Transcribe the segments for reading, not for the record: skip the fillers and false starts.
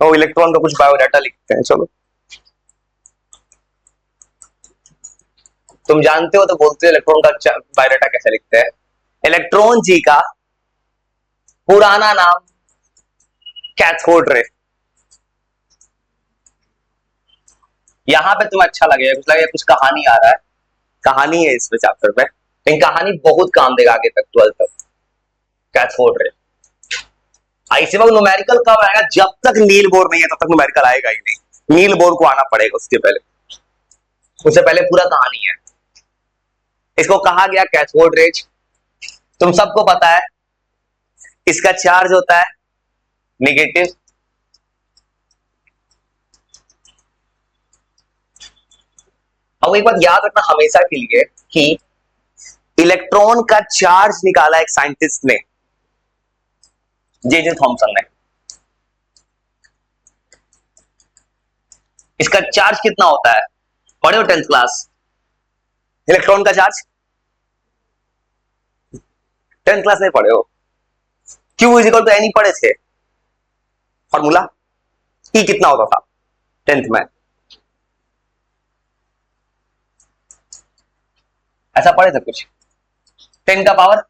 तो इलेक्ट्रॉन का कुछ बायोडाटा लिखते हैं। चलो, तुम जानते हो तो बोलते हो इलेक्ट्रॉन का बायोडाटा कैसे लिखते हैं। इलेक्ट्रॉन जी का पुराना नाम कैथोड रे। यहां पे तुम्हें अच्छा लगेगा, कुछ लगेगा कुछ कहानी आ रहा है, कहानी है इस चैप्टर में, लेकिन कहानी बहुत काम देगा आगे तक 12 तक। कैथोड रे ऐसे वक्त न्यूमेरिकल कब आएगा, जब तक नील बोर नहीं है तब तक न्यूमेरिकल आएगा ही नहीं। नील बोर को आना पड़ेगा उसके पहले, उससे पहले पूरा कहानी है। इसको कहा गया कैथोड रेज। तुम सबको पता है इसका चार्ज होता है निगेटिव, अब एक बात याद रखना हमेशा के लिए कि इलेक्ट्रॉन का चार्ज निकाला एक साइंटिस्ट ने, जे थॉमसन ने। इसका चार्ज कितना होता है, पढ़े हो 10th क्लास इलेक्ट्रॉन का चार्ज? 10th क्लास नहीं पढ़े हो? Q is equal to n पढ़े थे फॉर्मूला, ई कितना होता था 10th में? ऐसा पढ़े थे कुछ? 10 का पावर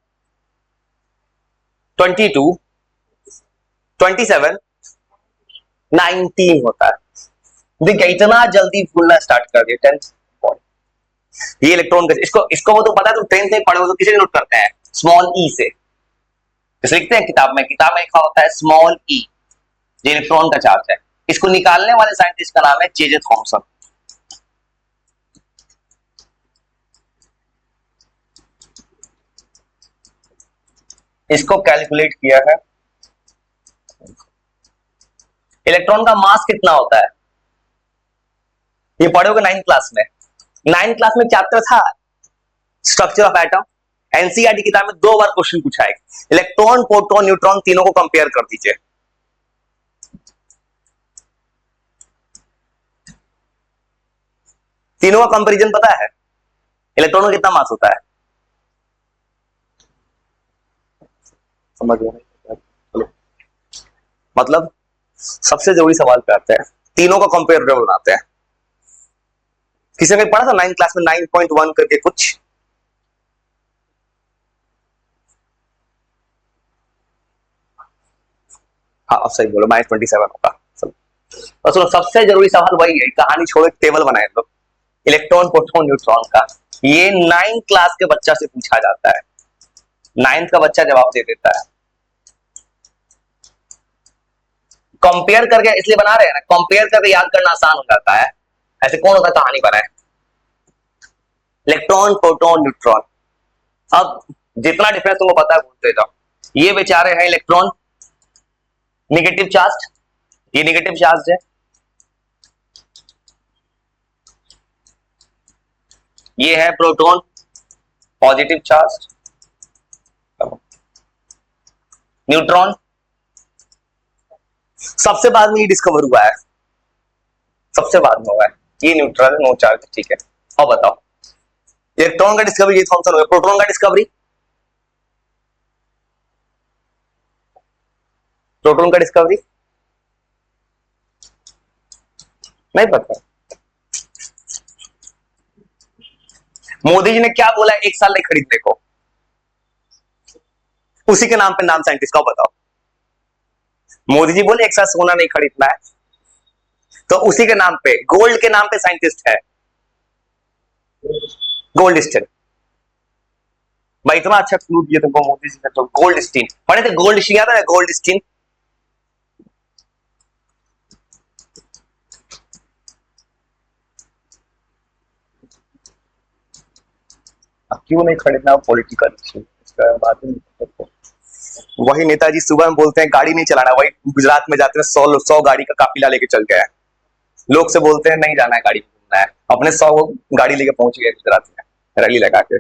22, 27, 19 होता है। देखिए इतना जल्दी भूलना स्टार्ट कर दिया 10th। ये इलेक्ट्रॉन का, इसको इसको वो तो पता है, तुम 10th में पढ़े हो तो किसे नोट करते हैं, स्मॉल ई से। जैसे लिखते हैं किताब में लिखा होता है स्मॉल ई, जो इलेक्ट्रॉन का चार्ज है। इसको निकालने वाले साइंटिस्ट का नाम है जे थॉमसन। इसको कैलकुलेट किया है। इलेक्ट्रॉन का मास कितना होता है ये पढ़ोगे 9th क्लास में। 9th क्लास में चैप्टर था स्ट्रक्चर ऑफ एटम। एनसीईआरटी किताब में 2 बार क्वेश्चन पूछा है, इलेक्ट्रॉन प्रोटॉन न्यूट्रॉन तीनों को कंपेयर कर दीजिए। तीनों का कंपैरिजन पता है, इलेक्ट्रॉन का कितना मास होता है? समझ गए? मतलब सबसे जरूरी सवाल पे आते हैं, तीनों का कंपेयर बनाते हैं। किसी ने पढ़ा था 9th क्लास में 9.1 करके कुछ? हाँ अब सही बोलो, -27 होगा। तो सुनो, सबसे जरूरी सवाल वही है, कहानी छोड़ो, टेबल बनाए लो इलेक्ट्रॉन प्रोटॉन न्यूट्रॉन का। ये 9th क्लास के बच्चा से पूछा जाता है, 9th का बच्चा जवाब दे देता है। कंपेयर करके इसलिए बना रहे हैं ना, कंपेयर करके याद करना आसान हो जाता है। ऐसे कौन होता कहानी बनाए, इलेक्ट्रॉन प्रोटॉन न्यूट्रॉन। अब जितना डिफरेंस तुमको पता है बोलते जाओ। ये बेचारे हैं इलेक्ट्रॉन निगेटिव चार्ज, ये निगेटिव चार्ज है, ये है प्रोटॉन पॉजिटिव चार्ज, न्यूट्रॉन सबसे बाद में ये डिस्कवर हुआ है, सबसे बाद में हुआ है। ये न्यूट्रल नो चार्ज, ठीक है। अब बताओ, इलेक्ट्रॉन का डिस्कवरी ये थॉमसन हुआ, प्रोटॉन का डिस्कवरी, प्रोटॉन का डिस्कवरी नहीं पता। मोदी जी ने क्या बोला 1 साल नहीं खरीदने को, उसी के नाम पे नाम साइंटिस्ट का बताओ। मोदी जी बोले 1 साल सोना नहीं खरीदना है, तो उसी के नाम पे, गोल्ड के नाम पे साइंटिस्ट है गोल्ड स्टीन। भाई इतना अच्छा क्लू दिया तुमको मोदी जी ने, तो गोल्ड स्टीन पढ़े थे, गोल्ड स्टीन याद है, गोल्ड स्टीन। अब क्यों नहीं खरीदना, पॉलिटिकल इश्यू, इसका बात ही नहीं। वही नेताजी सुबह में बोलते हैं गाड़ी नहीं चलाना, वही गुजरात में जाते हैं 100 गाड़ी का काफिला लेके चल गए हैं। लोग से बोलते हैं नहीं जाना है, गाड़ी में घूमना है, अपने 100 गाड़ी लेके पहुंच गए गुजरात में रैली लगा के।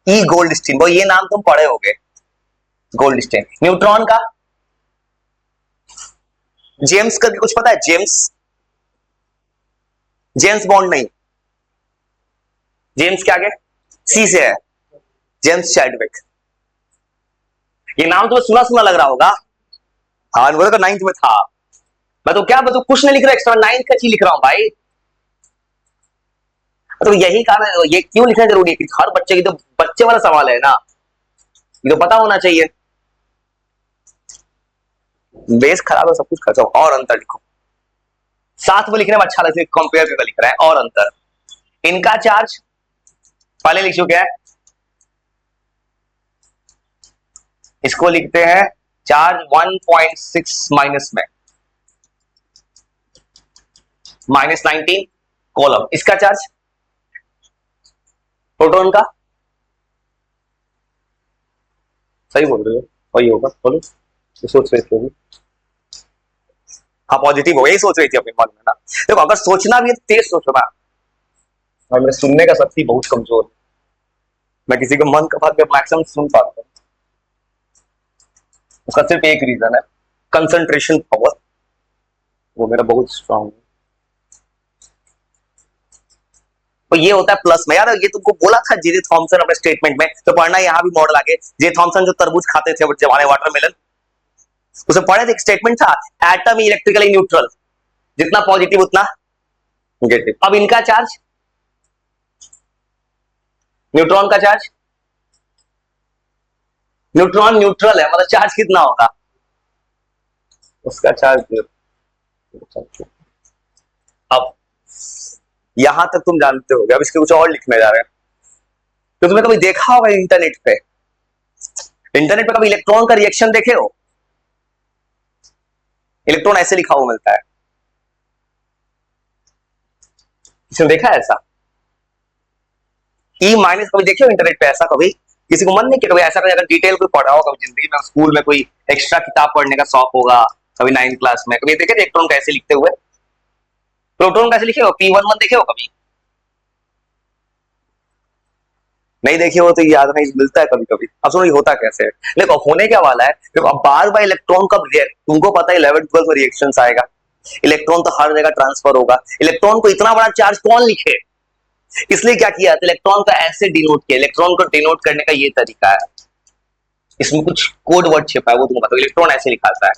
ई गोल्ड स्टीन, वो ये नाम तुम पढ़े होगे, गोल्ड स्टीन। न्यूट्रॉन का जेम्स का कुछ पता है, जेम्स, जेम्स बॉन्ड नहीं, जेम्स क्या आगे सी से है, जेम्स चैडविक। ये नाम तुम्हें सुना सुना लग रहा होगा, हाँ वो तो 9th में था। मैं तो क्या मैं तो कुछ नहीं लिख रहा एक्स्ट्रा, 9th का चीज लिख रहा हूँ भाई। तो यही कारण है, ये क्यों लिखना जरूरी है कि हर बच्चे की तो बच्चे वाला सवाल है ना, ये तो पता होना चाहिए। बेस खराब है सब कुछ खर्चा। और अंतर लिखो, साथ में लिखने में अच्छा लगता है, कंपेयर करके लिख रहा है। और अंतर, इनका चार्ज पहले लिख चुके हैं, इसको लिखते हैं चार्ज 1.6 माइनस में -19 कॉलम। इसका चार्ज प्रोटॉन का, सही बोल रहे हो, वही होगा। बोलो, सोच रहे थे। हाँ पॉजिटिव हो, यही सोच रही थी अपने मन में ना। देखो अगर सोचना भी है तो तेज सोचो ना। और मेरे सुनने का शक्ति बहुत कमजोर है, मैं किसी के मन का बात मैक्सिमम सुन पाता हूँ। उसका सिर्फ एक रीजन है, कंसंट्रेशन पावर, वो मेरा बहुत स्ट्रांग है। तो ये होता है प्लस में। यार ये तुमको बोला था जे थॉमसन अपने स्टेटमेंट में, तो पढ़ना यहाँ भी मॉडल आगे। जे थॉमसन जो तरबूज खाते थे जमाने वाटरमेलन, उसे पढ़े थे, एक स्टेटमेंट था, एटम इलेक्ट्रिकली न्यूट्रल, जितना पॉजिटिव उतना नेगेटिव। अब इनका चार्ज, न्यूट्रॉन का चार्ज, न्यूट्रॉन न्यूट्रल है, मतलब चार्ज कितना होगा, उसका चार्ज। अब यहां तक तुम जानते हो, अब इसके कुछ और लिखने जा रहे हैं। तो तुमने कभी देखा होगा इंटरनेट पे, इंटरनेट पे कभी इलेक्ट्रॉन का रिएक्शन देखे हो? इलेक्ट्रॉन ऐसे लिखा हुआ मिलता है, किसी ने देखा है ऐसा? ई माइनस कभी देखे हो इंटरनेट पे ऐसा? कभी किसी को मन नहीं कि कभी ऐसा, अगर डिटेल कोई पढ़ा हो कभी जिंदगी में, स्कूल में कोई एक्स्ट्रा किताब पढ़ने का शौक होगा, कभी 9th क्लास में कभी देखे इलेक्ट्रॉन कैसे लिखते हुए? प्रोटॉन कैसे लिखे हो? P11 देखे हो कभी? नहीं देखे हो तो याद नहीं मिलता है कभी कभी। अब सुनो ये होता कैसे है, देखो होने क्या वाला है, देखो अब बार बार इलेक्ट्रॉन कब रिएक्ट, तुमको पता है 11th 12th में रिएक्शन आएगा, इलेक्ट्रॉन तो हर जगह ट्रांसफर होगा। इलेक्ट्रॉन को इतना बड़ा चार्ज कौन लिखे, इसलिए क्या किया, तो इलेक्ट्रॉन को ऐसे डिनोट किया। इलेक्ट्रॉन को डिनोट करने का ये तरीका है, इसमें कुछ कोड वर्ड छिपा है, वो तुमको बताओ। इलेक्ट्रॉन ऐसे लिखाता है,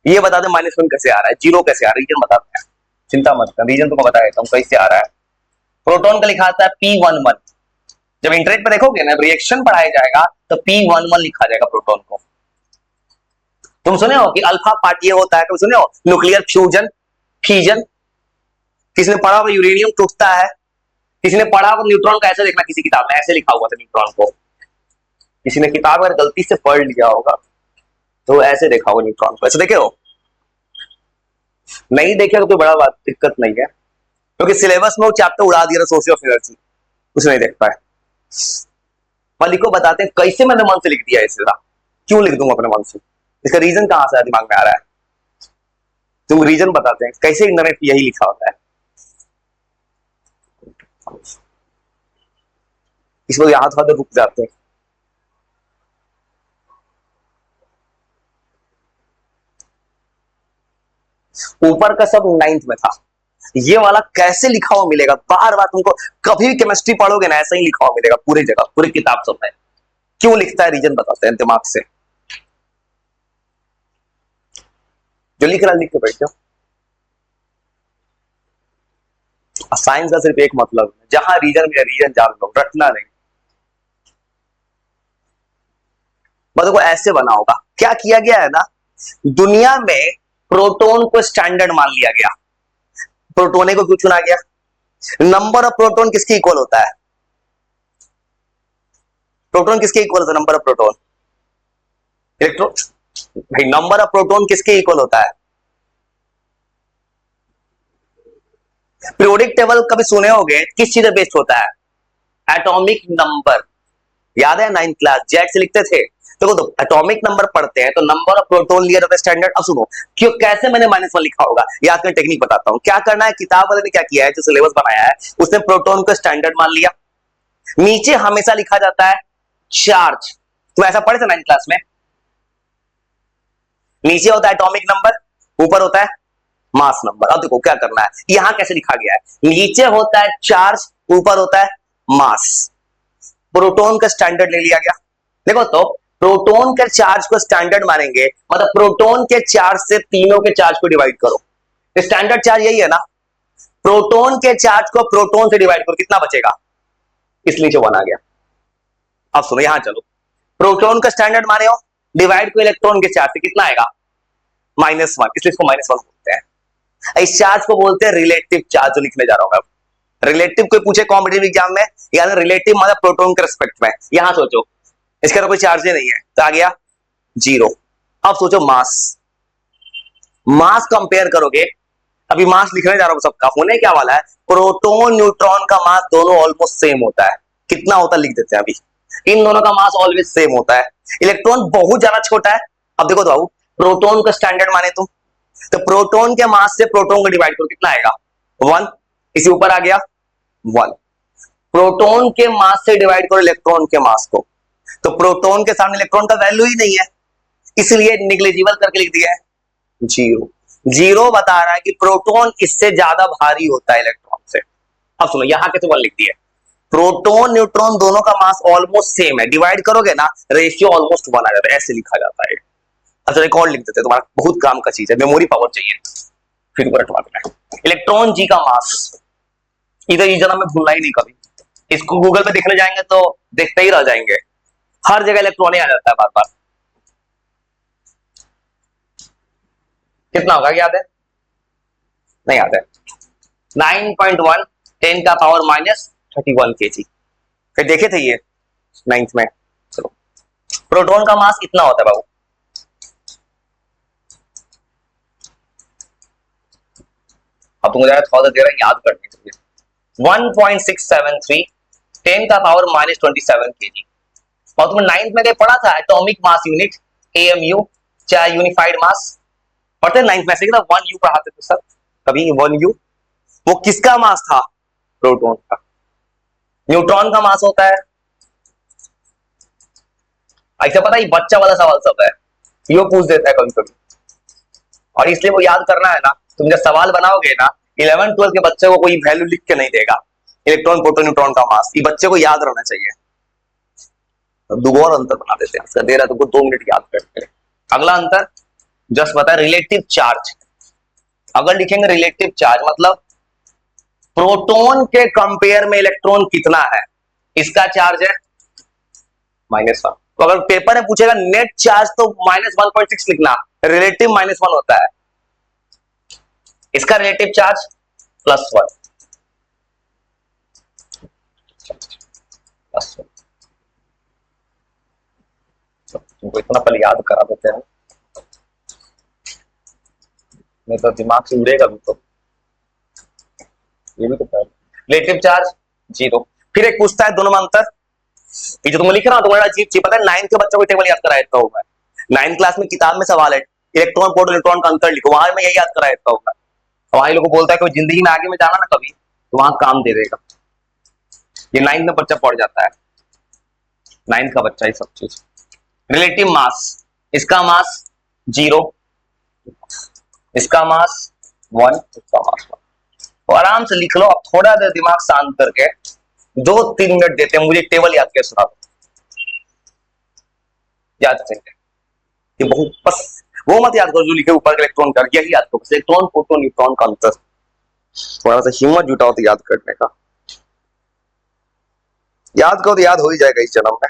ये बता दे -1 कैसे आ रहा है, 0 कैसे आ रहा है, रीजन बताते हैं, चिंता मत कर, रीजन तुमको बता देता हूँ कैसे आ रहा है। प्रोटॉन का लिखा आता है P11, जब इंटरनेट पे देखोगे ना रिएक्शन पढ़ाया जाएगा तो P11 लिखा जाएगा प्रोटॉन को। तुम सुने हो कि अल्फा पार्ट ये होता है, तुम सुने हो न्यूक्लियर फ्यूजन, फीजन, किसी ने पढ़ा होगा यूरेनियम टूटता है, किसी ने पढ़ा होगा न्यूट्रॉन का ऐसे देखना, किसी किताब में ऐसे लिखा हुआ था न्यूट्रॉन को, किसी ने किताब अगर गलती से पढ़ लिया होगा तो ऐसे देखा होगा न्यूट्रॉन को, ऐसे देखे हो? नहीं देखे तो कोई बड़ा बात दिक्कत नहीं है, क्योंकि सिलेबस में वो चैप्टर उड़ा दिया सोर्स ऑफ एनर्जी, कुछ नहीं देख पाए। मलिक को बताते हैं कैसे मैंने मन से लिख दिया इसे, क्यों लिख दूंगा अपने मन से, इसका रीजन कहां से दिमाग में आ रहा है, तुम रीजन बताते हैं कैसे इंटरनेट यही लिखा होता है। इस वक्त यहां थोड़ा रुक जाते हैं। ऊपर का सब 9th में था, ये वाला कैसे लिखा हुआ मिलेगा, बार बार तुमको कभी भी केमिस्ट्री पढ़ोगे ना ऐसा ही लिखा हुआ मिलेगा पूरी जगह, पूरी किताब सब में। क्यों लिखता है रीजन बताते हैं दिमाग से, जो लिख रहा लिख के बैठ जाओ। साइंस का सिर्फ एक मतलब है, जहां रीजन में रीजन जान लो, रटना नहीं। मतलब को ऐसे बना होगा, क्या किया गया है ना, दुनिया में प्रोटॉन को स्टैंडर्ड मान लिया गया। प्रोटोने को क्यों चुना गया, नंबर ऑफ प्रोटॉन किसके इक्वल होता है, प्रोटॉन किसके इक्वल होता है, नंबर ऑफ प्रोटॉन, इलेक्ट्रॉन, भाई नंबर ऑफ प्रोटॉन किसके इक्वल होता है? पीरियोडिक टेबल कभी सुने होंगे, किस चीज बेस्ड होता है, एटॉमिक नंबर। याद है 9th क्लास जैक से लिखते थे, तो एटॉमिक नंबर पढ़ते हैं तो नंबर ऑफ प्रोटॉन लिया जाता है स्टैंडर्ड। अब सुनो क्यों, कैसे मैंने -1 लिखा होगा, याद करने टेक्निक बताता हूं। क्या करना है, किताब वाले ने क्या किया है, जो सिलेबस बनाया है उसने प्रोटॉन को स्टैंडर्ड मान लिया। नीचे हमेशा लिखा जाता है चार्ज, तुम ऐसा पढ़े थे 9th क्लास में, नीचे होता है एटॉमिक नंबर, ऊपर होता है मास नंबर। अब देखो क्या करना है, यहां कैसे लिखा गया है, नीचे होता है चार्ज, ऊपर होता है मास, प्रोटॉन का स्टैंडर्ड ले लिया गया। देखो तो प्रोटॉन के चार्ज को स्टैंडर्ड मानेंगे, मतलब प्रोटॉन के चार्ज से तीनों के चार्ज को डिवाइड करो। स्टैंडर्ड चार्ज यही है ना, प्रोटॉन के चार्ज को प्रोटॉन से डिवाइड करो, कितना बचेगा, इसलिए जो वन आ गया। अब सुनो यहां चलो, प्रोटॉन का स्टैंडर्ड माने हो, डिवाइड को इलेक्ट्रॉन के चार्ज से, कितना आएगा, -1, इसलिए इसको -1 बोलते हैं। इस चार्ज को बोलते हैं रिलेटिव चार्ज, जो लिखने जा रहा हूं मैं। रिलेटिव कोई पूछे कॉम्पिटिटिव एग्जाम में, यानी रिलेटिव मतलब प्रोटॉन के रिस्पेक्ट में, यहां सोचो इसका तो कोई चार्ज ही नहीं है, तो आ गया 0। अब सोचो मास, मास कंपेयर करोगे, अभी मास लिखने जा रहा हूं सबका, होने क्या वाला है, प्रोटॉन न्यूट्रॉन का मास दोनों ऑलमोस्ट सेम होता है। कितना होता है लिख देते हैं अभी, इन दोनों का मास ऑलवेज सेम होता है। इलेक्ट्रॉन बहुत ज्यादा छोटा है। अब देखो तो बाबू, प्रोटॉन का स्टैंडर्ड माने तुम, तो प्रोटॉन के मास से प्रोटॉन को डिवाइड करो, कितना आएगा, 1, इसी ऊपर आ गया 1। प्रोटॉन के मास से डिवाइड करो इलेक्ट्रॉन के मास को, तो प्रोटॉन के सामने इलेक्ट्रॉन का वैल्यू ही नहीं है, इसलिए निग्लिजिबल करके लिख दिया है 0। 0 बता रहा है कि प्रोटॉन इससे ज्यादा भारी होता है इलेक्ट्रॉन से। अब सुनो यहां के तो 1 लिख दिया, प्रोटॉन न्यूट्रॉन दोनों का मास ऑलमोस्ट सेम है, डिवाइड करोगे ना रेशियो ऑलमोस्ट 1 आ जाता है, ऐसे लिखा जाता है। अच्छा एक और लिख देते हैं, तुम्हारा बहुत काम का चीज है, मेमोरी पावर चाहिए, फिर ऊपर रखवा देना। इलेक्ट्रॉन जी का मास, इधर ये जन्म में भूलना ही नहीं कभी, इसको गूगल पे देखने जाएंगे तो देखते ही रह जाएंगे, हर जगह इलेक्ट्रॉन ही आ जाता है बार बार। कितना होगा याद है, नहीं याद है, 9.1 10 का पावर -31 kg। फिर देखे थे ये 9th में। चलो प्रोटॉन का मास इतना होता है बाबू, अब तुम मुझे थोड़ा देर याद करनी चाहिए, 1.673 10 का पावर -27 kg। और तुमने 9th में कहीं पढ़ा था एटॉमिक मास यूनिट, AMU, चाहे यूनिफाइड मास, पढ़ते 9th में से 1U पढ़ाते थे सर, कभी 1U, वो किसका मास था, प्रोटॉन का। न्यूट्रॉन का मास होता है, ऐसा पता है बच्चा वाला सवाल सब है, ये पूछ देता है कभी कभी, और इसलिए वो याद करना है ना, तुम जब सवाल बनाओगे ना 11th 12th के बच्चे को कोई वैल्यू लिख के नहीं देगा, इलेक्ट्रॉन प्रोटॉन न्यूट्रॉन का मास, ये बच्चे को याद रहना चाहिए। तो दो और अंतर बना देते हैं, दे रहा तुमको 2 मिनट याद करके। अगला अंतर जस्ट बता, रिलेटिव चार्ज। अगर लिखेंगे रिलेटिव चार्ज मतलब प्रोटॉन के कंपेयर में इलेक्ट्रॉन कितना है, इसका चार्ज है -1। तो अगर पेपर में पूछेगा नेट चार्ज तो -1.6 लिखना, रिलेटिव -1 होता है, इसका रिलेटिव चार्ज +1। तुमको इतना पहले याद करा देते हैं, नहीं तो दिमाग से उड़ेगा भी, तो ये भी तो रिलेटिव चार्ज 0। फिर एक पूछता है दोनों में अंतर, ये जो तुम लिख रहा हो तुम्हारा अजीब चीज, पता है 9th के बच्चों को टेबल याद करा देता होगा, 9th क्लास में किताब में सवाल है इलेक्ट्रॉन प्रोटॉन न्यूट्रॉन का अंतर लिखो, वहां में यही याद करा देता होगा। वहां लोगों को बोलता है कि जिंदगी में आगे में जाना ना कभी, तो वहां काम दे देगा, ये 9th में बच्चा पढ़ जाता है, 9th का बच्चा ये सब चीज। रिलेटिव मास, इसका मास 0, इसका मास 1, इसका मास 1, तो आराम से लिख लो। अब थोड़ा देर दिमाग शांत करके 2-3 मिनट देते हैं, मुझे टेबल याद कैसे सुना दो, याद करेंगे ये बहुत, बस वो मत याद करो जो लिखे ऊपर इलेक्ट्रॉन का, यही याद करो, इलेक्ट्रॉन प्रोटॉन न्यूट्रॉन का अंतर। थोड़ा सा हिम्मत जुटाओ तो याद करने का, याद करो तो याद हो ही जाएगा इस जन्म में।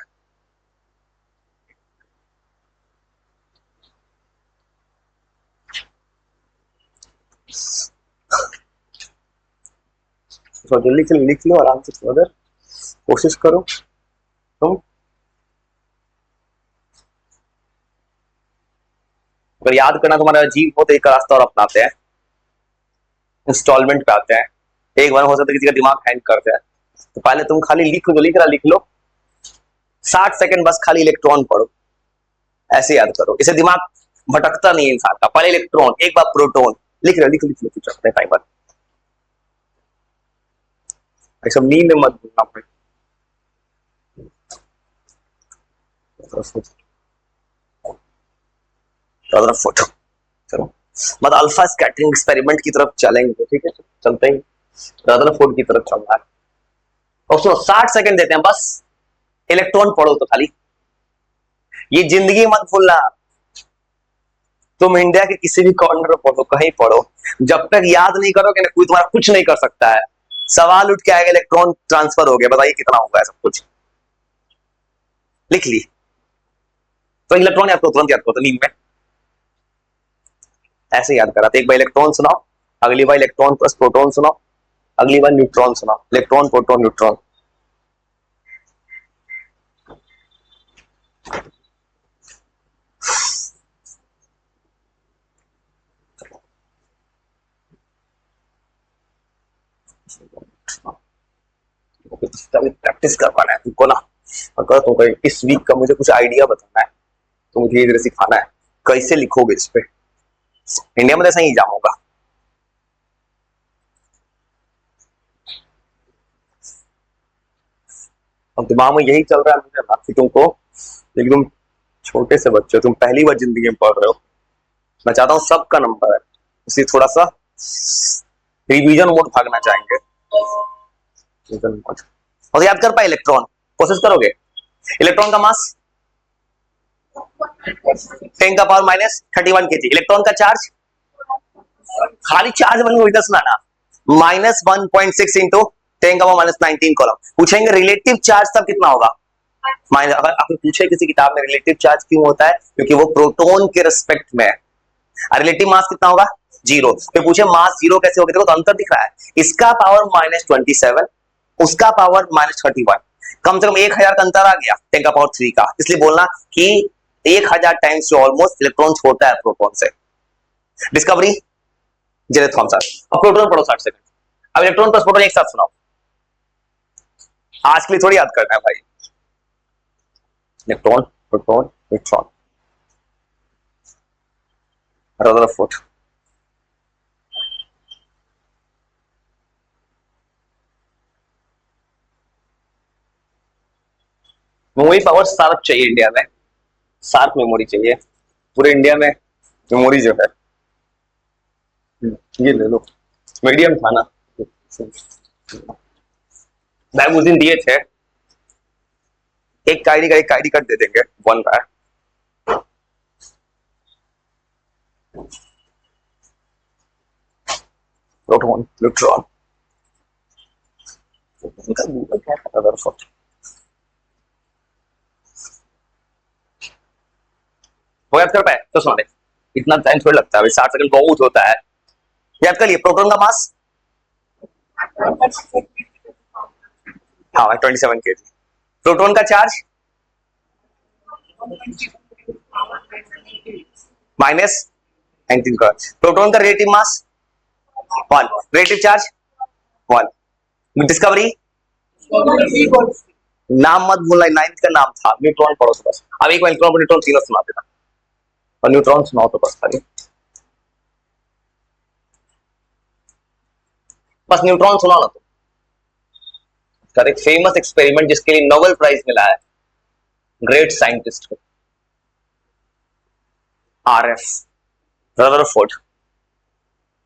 तो जल्दी लिख लो आराम से, थोड़ा देर कोशिश करो तुम। अगर याद करना तुम्हारा अजीब हो तो एक रास्ता और अपनाते हैं, इंस्टॉलमेंट पे आते हैं। एक बार हो सकता है किसी का दिमाग हैंग कर जाए, तो पहले तुम खाली लिख लो, लिख लो 60 सेकंड बस खाली इलेक्ट्रॉन पढ़ो, ऐसे याद करो, इसे दिमाग भटकता नहीं है इंसान का। पहले इलेक्ट्रॉन, एक बार प्रोटॉन, लिख लो कुछ टाइम बाद, सब नींद में मत भूलना पड़े। फोटो चलो, मतलब अल्फा स्कैटरिंग एक्सपेरिमेंट की तरफ चलेंगे, ठीक है चलते ही रदरफोर्ड की तरफ चल रहा है। और सुनो 60 सेकंड देते हैं बस, इलेक्ट्रॉन पढ़ो तो खाली, ये जिंदगी मत भूलना। तुम इंडिया के किसी भी कॉर्नर में पढ़ो, कहीं पढ़ो, जब तक याद नहीं करोगे ना, कोई तुम्हारा कुछ नहीं कर सकता है। सवाल उठ के आएगा इलेक्ट्रॉन ट्रांसफर हो गया, बताइए कितना होगा सब कुछ, लिख ली। तो इलेक्ट्रॉन याद करो, तुरंत याद करो, तो नींद में ऐसे याद करा। तो एक बार इलेक्ट्रॉन सुनाओ, अगली बार इलेक्ट्रॉन प्लस प्रोटॉन सुनाओ, अगली बार न्यूट्रॉन सुनाओ। Electron, proton, neutron. प्रैक्टिस करवाना है तुमको ना, अगर तुमको इस वीक का मुझे कुछ आइडिया बताना है तो मुझे धीरे धीरे सिखाना है कैसे लिखोगे इस पे। इंडिया में ऐसा ही एग्जाम होगा। अब दिमाग में यही चल रहा है मुझे ना कि तुमको, लेकिन तुम छोटे से बच्चे हो, तुम पहली बार जिंदगी में पढ़ रहे हो। मैं चाहता हूँ सबका नंबर है, इसलिए थोड़ा सा रिवीजन मोड भागना चाहेंगे। और याद कर पाए इलेक्ट्रॉन, कोशिश करोगे। इलेक्ट्रॉन का मास 10 का पावर माइनस 31 केजी। इलेक्ट्रॉन का चार्ज, खाली चार्ज बन गई दस ना, माइनस 1.6 इंटू 10 का पावर माइनस 19 कॉलम। पूछेंगे रिलेटिव चार्ज तब कितना होगा। अगर आपको पूछे किसी किताब में रिलेटिव चार्ज क्यों होता है, क्योंकि वो प्रोटॉन के रिस्पेक्ट में है। रिलेटिव मास कितना होगा, जीरो। फिर पूछे मास जीरो कैसे हो गया, देखो तो अंतर दिख रहा है, इसका पावर माइनस 27, उसका पावर माइनस 31, कम से कम 1000 का अंतर आ गया 10 का पावर 3 का। इसलिए बोलना कि 1000 टाइम्स से ऑलमोस्ट इलेक्ट्रॉन छोटा है प्रोटॉन से। डिस्कवरी जेरे थॉमसन। अब प्रोटॉन पढ़ो 60 सेकंड। अब इलेक्ट्रॉन प्लस प्रोटॉन एक साथ सुनाओ, आज के लिए थोड़ी याद करना है भाई। Electron, proton, neutron, Rutherford. Memory power sharp चाहिए इंडिया में, शार्प मेमोरी चाहिए पूरे इंडिया में। मेमोरी जो है ये ले लो, मीडियम था ना, बैग उस दिन दिए थे, एक आईडी का एक आईडी कार्ड दे देंगे, वन का है। प्रोटॉन, न्यूट्रॉन, उनका गूगल क्या था, रदरफोर्ड। वो याद कर पाए तो सुना दे, इतना टाइम थोड़ा लगता है, 60 सेकंड बहुत होता है। याद कर लिए प्रोटॉन का मास, हाँ 27 केजी। प्रोटॉन का चार्ज माइनस 19 का। प्रोटॉन का relative mass 1, relative charge 1। Discovery नाम मत भूलना, 9th का नाम था। न्यूट्रॉन पढ़ो तो बस। अब एक इलेक्ट्रॉन और न्यूट्रॉन तीनों सुना देना, और न्यूट्रॉन सुनाओ तो बस खाली, बस न्यूट्रॉन सुनाओ ना। तो एक फेमस एक्सपेरिमेंट जिसके लिए नोबेल प्राइज मिला है ग्रेट साइंटिस्ट को, RF रदरफोर्ड,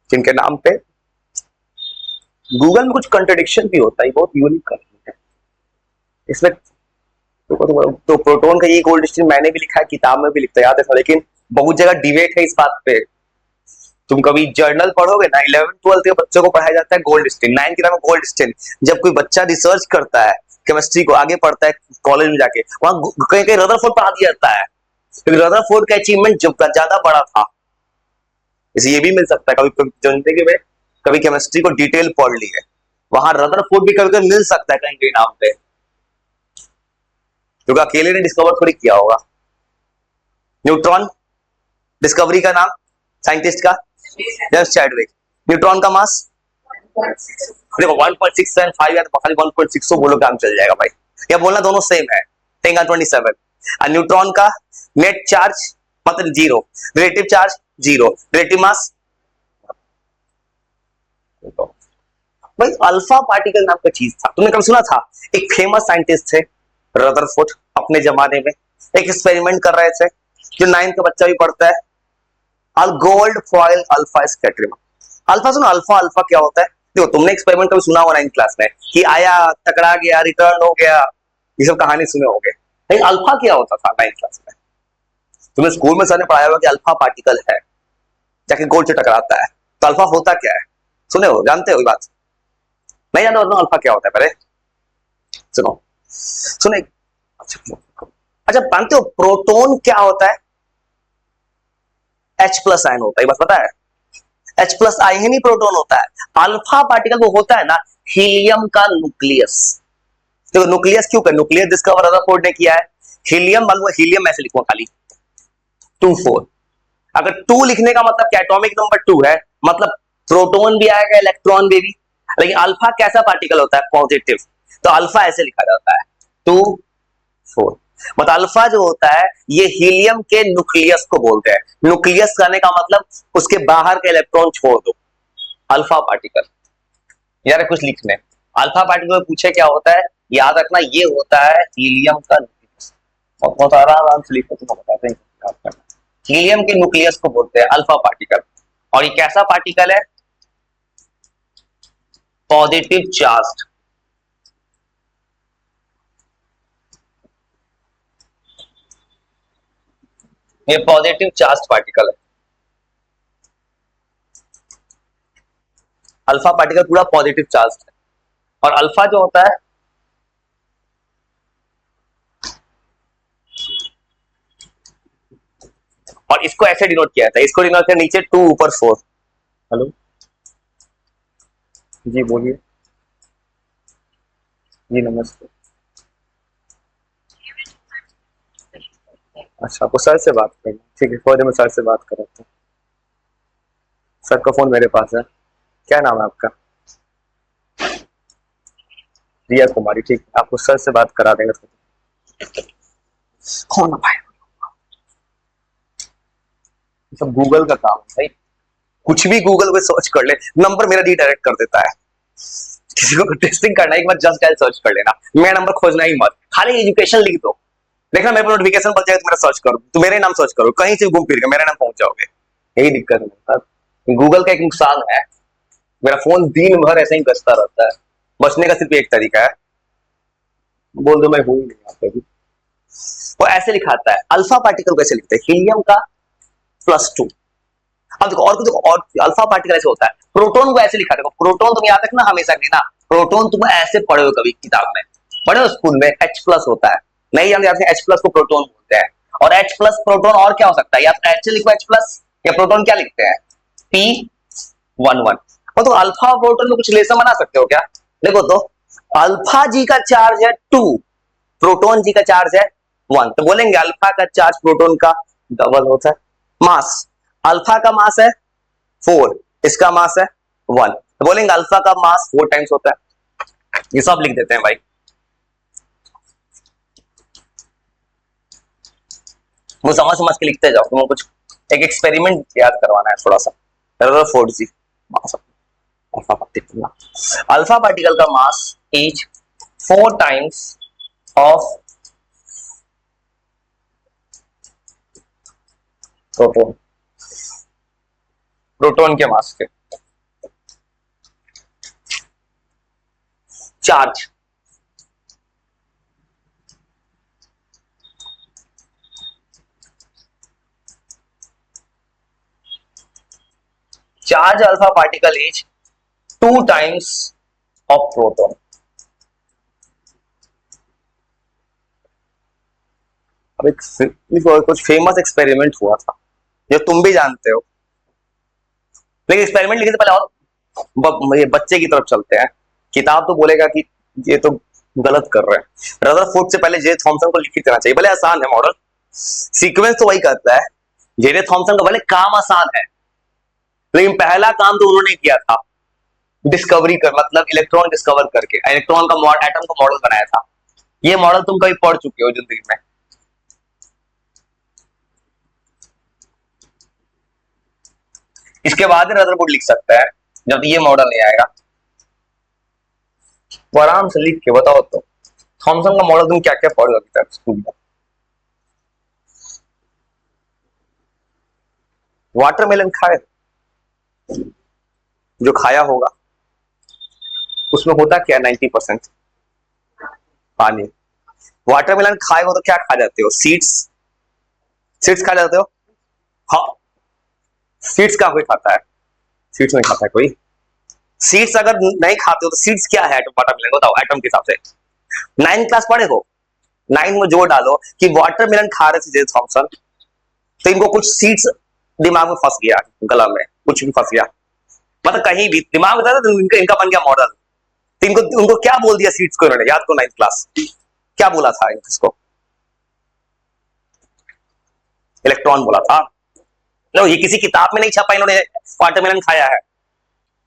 जिनके नाम पे गूगल में कुछ कंट्रडिक्शन भी होता है, बहुत यूनिक है इसमें। तो प्रोटॉन का ये गोल्ड स्टीन मैंने भी लिखा है, किताब में भी लिखता है, याद है, लेकिन बहुत जगह डिबेट है इस बात पे। तुम कभी जर्नल पढ़ोगे ना, 11th-12th के बच्चों को पढ़ाया जाता है गोल्ड स्टीन, 9th की में गोल्ड स्टीन। जब कोई बच्चा रिसर्च करता है केमिस्ट्री को, आगे पढ़ता है कॉलेज में जाके, वहां कहीं कहीं रदरफोर्ड पढ़ा दिया जाता है, क्योंकि रदरफोर्ड का अचीवमेंट जब ज्यादा बड़ा था। इसे ये भी मिल सकता है कभी जिंदगी में कभी केमिस्ट्री को डिटेल पढ़ ली है, वहां रदरफोर्ड भी कभी मिल सकता है कहीं कहीं नाम पे, क्योंकि अकेले ने डिस्कवर थोड़ी किया होगा। न्यूट्रॉन, डिस्कवरी का नाम साइंटिस्ट का जेम्स चैडविक। न्यूट्रॉन का मास देखो 1.675 या तो खाली 1.6 बोलो काम चल जाएगा भाई, या बोलना दोनों सेम है, 10^27। और न्यूट्रॉन का नेट चार्ज मतलब zero, relative charge zero, relative mass. भाई अल्फा पार्टिकल नाम का चीज था, तुमने कभी सुना था? एक फेमस साइंटिस्ट थे रदरफोर्ड, अपने जमाने में एक एक्सपेरिमेंट कर रहे थे, जो 9th का बच्चा भी पढ़ता है, gold foil alpha scattering. Alpha सुनो, अल्फा अल्फा क्या होता है? देखो तुमने एक्सपेरिमेंट कभी सुना होगा 9th क्लास में कि आया, टकरा गया, रिटर्न हो गया, ये सब कहानी सुने होंगे, लेकिन अल्फा क्या होता था 9th क्लास में? तुम्हें स्कूल में सर ने पढ़ाया हुआ कि अल्फा पार्टिकल है, जाके गोल्ड से टकराता है, तो अल्फा होता क्या है? सुने हो, जानते हो ये बात? नहीं जानते हो अल्फा क्या होता है? पहले सुनो, सुने। अच्छा, जानते हो प्रोटॉन क्या होता है? H+ आयन होता है, बस पता है? H+ आयन ही प्रोटॉन होता है। अल्फा पार्टिकल वो होता है ना, हीलियम का न्यूक्लियस। देखो न्यूक्लियस क्यों कर, न्यूक्लियस डिस्कवर रदरफोर्ड ने किया है। हीलियम, मालूम है हीलियम ऐसे लिखूंगा खाली 2 4। अगर 2 लिखने का मतलब क्या, एटॉमिक नंबर 2 है, मतलब प्रोटॉन भी आएगा, इलेक्ट्रॉन भी। लेकिन अल्फा कैसा पार्टिकल होता है? पॉजिटिव। तो अल्फा ऐसे लिखा जाता है 2 4। मतलब अल्फा जो होता है ये हीलियम के न्यूक्लियस को बोलते हैं। न्यूक्लियस करने का मतलब उसके बाहर के इलेक्ट्रॉन छोड़ दो, अल्फा पार्टिकल। यार कुछ लिखने, अल्फा पार्टिकल पूछे क्या होता है, याद रखना ये होता है हीलियम का न्यूक्लियस। और बहुत आराम से लिखो, तुम्हें बताते हैं। हीलियम के न्यूक्लियस को बोलते हैं अल्फा पार्टिकल। और ये कैसा पार्टिकल है? Positive charge. ये पॉजिटिव चार्ज पार्टिकल है। अल्फा पार्टिकल पूरा पॉजिटिव चार्ज है। और अल्फा जो होता है, और इसको ऐसे डिनोट किया था, इसको डिनोट किया नीचे 2 ऊपर 4। हेलो जी बोलिए। जी नमस्ते। अच्छा, आपको सर से बात करनी, ठीक है, थोड़ी मैं सर से बात कर रहा हूँ। सर का फोन मेरे पास है। क्या नाम है आपका? रिया कुमारी, ठीक है, आपको सर से बात करा देंगे। कौन है भाई? सब गूगल का काम है भाई, कुछ भी गूगल पे सर्च कर ले, नंबर मेरा रीडायरेक्ट कर देता है। किसी को टेस्टिंग करना है, एक बार जस्ट डायल सर्च कर लेना, मेरा नंबर खोजना ही मत, खाली एजुकेशन लिख दो, देखना मेरे को नोटिफिकेशन बच जाएगा, तुम्हारा सर्च करो, तो मेरे नाम सर्च करो, कहीं से घूम फिर के मेरे नाम पहुंच जाओगे। यही दिक्कत है गूगल का, एक नुकसान है। मेरा फोन दिन भर ऐसे ही गश्ता रहता है। बचने का सिर्फ एक तरीका है, बोल दो मैं हूं ही नहीं यहाँ पे भी। वो ऐसे लिखाता है, अल्फा पार्टिकल कैसे लिखते हैं, हीलियम का +2। अब देखो, और कुछ देखो, और अल्फा पार्टिकल ऐसे होता है। प्रोटॉन को ऐसे लिखा, देखो प्रोटॉन तुम याद रखना हमेशा की ना, प्रोटॉन तुम ऐसे पढ़े हो कभी किताब में, पढ़े हो स्कूल में, H+ होता है। नहीं जानते, H+ को प्रोटॉन बोलते हैं। और H+ प्रोटॉन और क्या हो सकता है, या तो H लिखो H+, या प्रोटॉन क्या लिखते हैं, P11। तो अल्फा प्रोटॉन में कुछ रिलेशन बना सकते हो क्या? देखो तो, अल्फा जी का चार्ज है 2, प्रोटॉन जी का चार्ज है 1, तो बोलेंगे अल्फा का चार्ज प्रोटॉन का डबल होता है। मास, अल्फा का मास है 4, इसका मास है 1, तो बोलेंगे अल्फा का मास 4 टाइम्स होता है। ये सब लिख देते हैं भाई, वो समझ समझ के लिखते जाओ। तुमको कुछ एक एक्सपेरिमेंट याद करवाना है थोड़ा सा। रदरफोर्ड जी, मास अल्फा पार्टिकल, अल्फा पार्टिकल का mass is 4 times of proton, proton के मास के। Charge, charge alpha particle is 2 times of proton. अब एक कुछ फेमस एक्सपेरिमेंट हुआ था, जो तुम भी जानते हो, लेकिन एक्सपेरिमेंट लिखे से पहले और ये बच्चे की तरफ चलते हैं। किताब तो बोलेगा कि ये तो गलत कर रहे हैं। रदरफोर्ड से पहले जे थॉमसन को लिखित करना चाहिए, भले आसान है मॉडल, सीक्वेंस तो वही करता है। जे थॉमसन का भले काम आसान है, लेकिन पहला काम तो उन्होंने किया था डिस्कवरी कर, मतलब इलेक्ट्रॉन डिस्कवर करके इलेक्ट्रॉन का एटम का मॉडल बनाया था। ये मॉडल तुम कभी पढ़ चुके हो जिंदगी में। इसके बाद रदरफोर्ड लिख सकता है, जब ये मॉडल नहीं आएगा। वो आराम से लिख के बताओ तो, थॉमसन का मॉडल तुम क्या क्या पढ़ सकते हो स्कूल में। वाटरमेलन खाए, जो खाया होगा उसमें होता क्या 90% पानी। वाटरमेलन खाए हो तो क्या खा जाते हो, सीड्स, सीड्स खा जाते हो? हाँ, सीड्स का कोई खाता है? सीड्स नहीं खाता है कोई। सीड्स अगर नहीं खाते हो तो सीड्स क्या है वाटरमेलन, बताओ एटम के हिसाब से। 9th क्लास पढ़े हो? 9 में जोड़ डालो कि वाटरमेलन खा रहे थे जे थॉमसन, तो इनको कुछ सीड्स दिमाग में फंस गया, गला में कुछ भी फंस गया, मतलब कहीं भी दिमाग में था तो इनका बन गया मॉडल। तो इनको उनको क्या बोल दिया सीड्स को इन्होंने, याद को 9th क्लास क्या बोला था इसको? इलेक्ट्रॉन बोला था। लो, ये किसी किताब में नहीं छपा इन्होंने वाटरमेलन खाया है,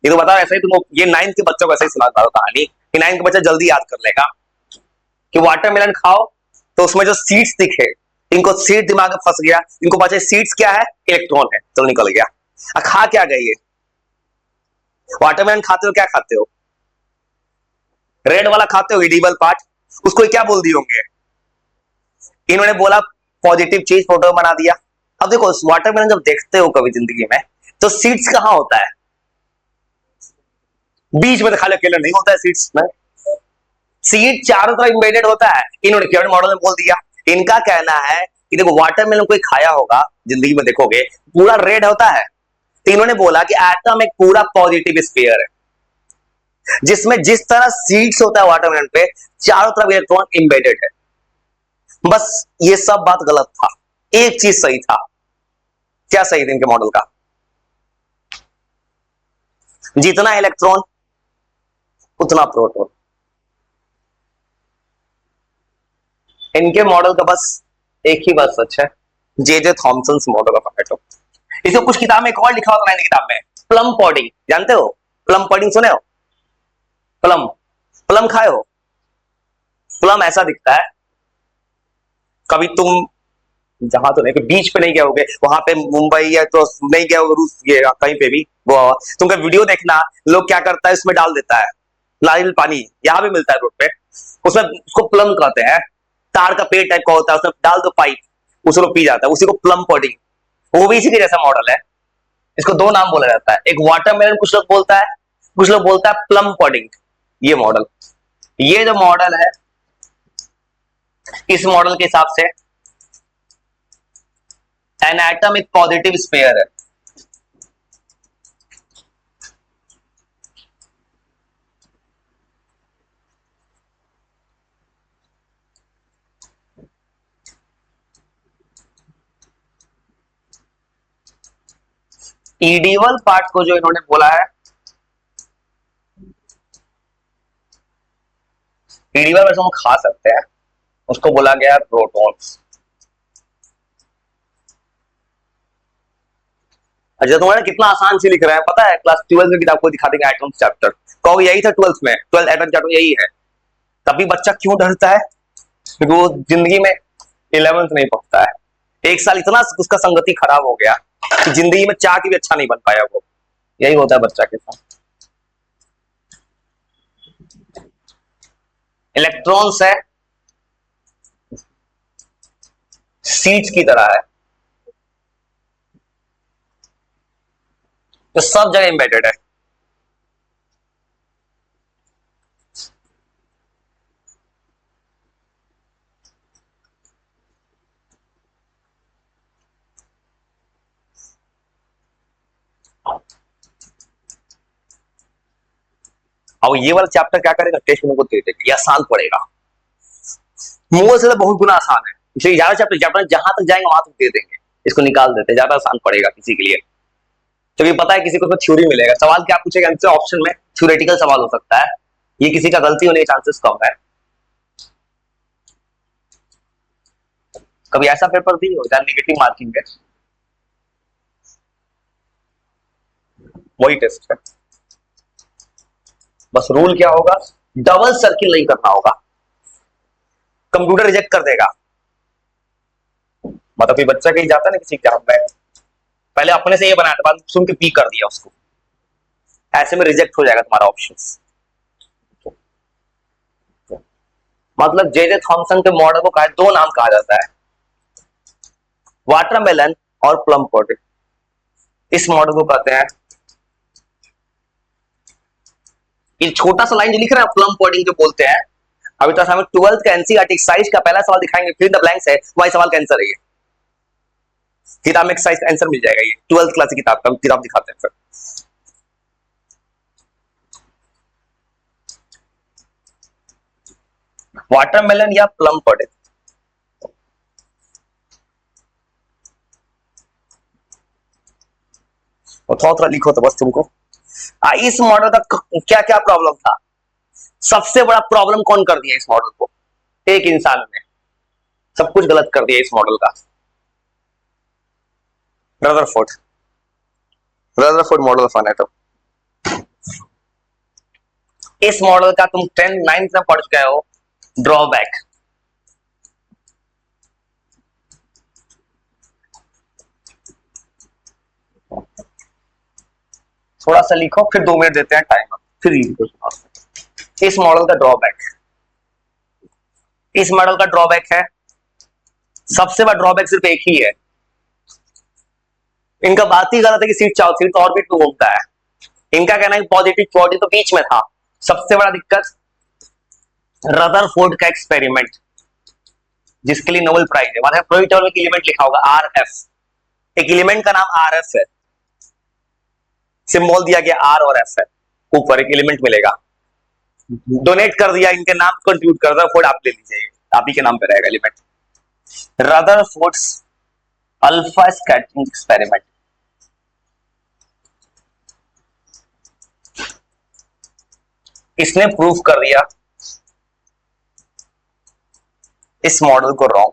ये तो बताओ ऐसे ही तुम ये 9th के बच्चों को ऐसे ही सुना दो कहानी कि 9th का बच्चा जल्दी याद कर लेगा कि वाटरमेलन खाओ तो उसमें जो सीड्स दिखे, इनको सीड दिमाग में फंस गया, इनको पता सीड्स क्या है, इलेक्ट्रॉन है, चलो निकल गया। खा क्या गई है? वाटरमेलन खाते हो क्या खाते हो? रेड वाला खाते हो, एडिबल पार्ट, उसको क्या बोल दिए होंगे? इन्होंने बोला पॉजिटिव चीज, फोटो बना दिया। अब देखो वाटरमेलन जब देखते हो कभी जिंदगी में तो सीड्स कहां होता है? बीच में तो खाली अकेला नहीं होता है सीड्स में, सीड चारों तरफ इम्बेडेड होता है। इन्होंने केवल मॉडल में बोल दिया। इनका कहना है कि देखो वाटरमेलन कोई खाया होगा जिंदगी में, देखोगे पूरा रेड होता है, तो इन्होंने बोला कि एटम एक पूरा पॉजिटिव स्फीयर है जिसमें जिस तरह सीड्स होता है वाटरमेलन पे चारों तरफ इलेक्ट्रॉन इम्बेडेड है। बस ये सब बात गलत था, एक चीज सही था। क्या सही था इनके मॉडल का? जितना इलेक्ट्रॉन उतना प्रोटॉन। इनके मॉडल का बस एक ही बात सच है, जे थॉमसन मॉडल का पकड़ो। इसको कुछ किताब में एक और लिखा होता है किताब में, प्लम पॉडिंग, जानते हो? प्लम पॉडिंग सुने हो? प्लम, प्लम खाए हो? प्लम ऐसा दिखता है, कभी तुम जहां तो नहीं, बीच पे नहीं गए होगे, वहां पे मुंबई या तो नहीं गए होगे, रूस गए कहीं पे भी, गोवा, तुमका वीडियो देखना, लोग क्या करता है उसमें डाल देता है नारियल पानी, यहां भी मिलता है रोड पे, उसमें उसको प्लम कहते हैं, तार का पेड़ टाइप का होता है, उसमें डाल दो पाइप, उसको पी जाता है, उसी को प्लम पॉडिंग। वो भी इसी के जैसा मॉडल है। इसको दो नाम बोला जाता है, एक वाटरमेलन कुछ लोग बोलता है, कुछ लोग बोलता है प्लम पॉडिंग। ये मॉडल, ये जो मॉडल है, इस मॉडल के हिसाब से एन एटम एक पॉजिटिव स्फीयर है। ईडीवल पार्ट को जो इन्होंने बोला है, ईडीवल वैसे हम खा सकते हैं, उसको बोला गया प्रोटॉन्स। अच्छा, तुम्हारा कितना आसान से लिख रहा है पता है, क्लास 12 में किताब को दिखा देंगे एटम्स चैप्टर, कहो यही था 12th में, 12 एटम चैप्टर यही है। तभी बच्चा क्यों डरता है? क्योंकि वो जिंदगी में 11th नहीं पढ़ता है, एक साल इतना उसका संगति खराब हो गया कि जिंदगी में चाह के भी अच्छा नहीं बन पाया वो। यही होता है बच्चा के साथ। इलेक्ट्रॉन्स है, सीड्स की तरह है, जो सब जगह एम्बेडेड है। अब ये वाला चैप्टर क्या करेगा, टेस्ट में को दे देगा, ये आसान पड़ेगा, मुंह से तो बहुत गुना आसान है, इसलिए ज्यादा चैप्टर चैप्टर जहां तक जाएंगे वहां तक दे देंगे, इसको निकाल देते, ज्यादा आसान पड़ेगा किसी के लिए, क्योंकि पता है किसी को थ्योरी मिलेगा, सवाल क्या पूछेगा आंसर ऑप्शन में, थ्योरेटिकल सवाल हो सकता है, ये किसी का गलती होने के चांसेस कम है। कभी ऐसा पेपर भी हो जहां नेगेटिव मार्किंग है, वही टेस्ट है। बस रूल क्या होगा, डबल सर्किल नहीं करना होगा, कंप्यूटर रिजेक्ट कर देगा। मतलब कोई बच्चा कहीं जाता है ना किसी एग्जाम में, पहले अपने से ये बनाया था, बाद सुन के पी कर दिया उसको, ऐसे में रिजेक्ट हो जाएगा तुम्हारा ऑप्शन। मतलब जे थॉमसन के मॉडल को कहा, दो नाम कहा जाता है, वाटरमेलन और प्लम पॉडिंग। इस मॉडल को कहते हैं, ये छोटा सा लाइन जो लिख रहे हैं प्लम पॉडिंग जो बोलते हैं, अभी तो हमें 12th का एनसीईआरटी एक्सरसाइज का पहला सवाल दिखाएंगे, फिर द ब्लैंक्स है, वही सवाल का आंसर है ये। किताब में एक्सरसाइज का आंसर मिल जाएगा, ये 12th क्लास की किताब का किताब दिखाते हैं फिर। वाटरमेलन या प्लम पड़े, और थोड़ा थोड़ा लिखो तो बस तुमको। इस मॉडल का क्या क्या प्रॉब्लम था, सबसे बड़ा प्रॉब्लम कौन कर दिया इस मॉडल को, एक इंसान ने सब कुछ गलत कर दिया इस मॉडल का, Rutherford. Rutherford model of anatomy. इस मॉडल का तुम 10th 9th में पढ़ चुके हो, ड्रॉबैक। थोड़ा सा लिखो, फिर 2 मिनट देते हैं टाइम, फिर लिखो। इस मॉडल का ड्रॉबैक, इस मॉडल का ड्रॉबैक है, सबसे बड़ा ड्रॉबैक सिर्फ एक ही है, इनका बात ही गलत है कि सीट चाहो, सीट ऑर्बिट में घूमता है। इनका कहना है पॉजिटिव पॉजिटिव तो बीच में था। सबसे बड़ा दिक्कत रदरफोर्ड का एक्सपेरिमेंट, जिसके लिए नोबेल प्राइज है, मतलब प्रोटॉन में एलिमेंट लिखा होगा RF, एक एलिमेंट का नाम RF है, सिंबल दिया गया R और F है, ऊपर एक एलिमेंट मिलेगा, डोनेट कर दिया इनके नाम, कंट्रीब्यूट कर रदरफोर्ड आप ले लीजिए, आप ही के नाम पे रहेगा element. Rutherford's alpha scattering experiment, इसने प्रूफ कर दिया इस मॉडल को रॉन्ग।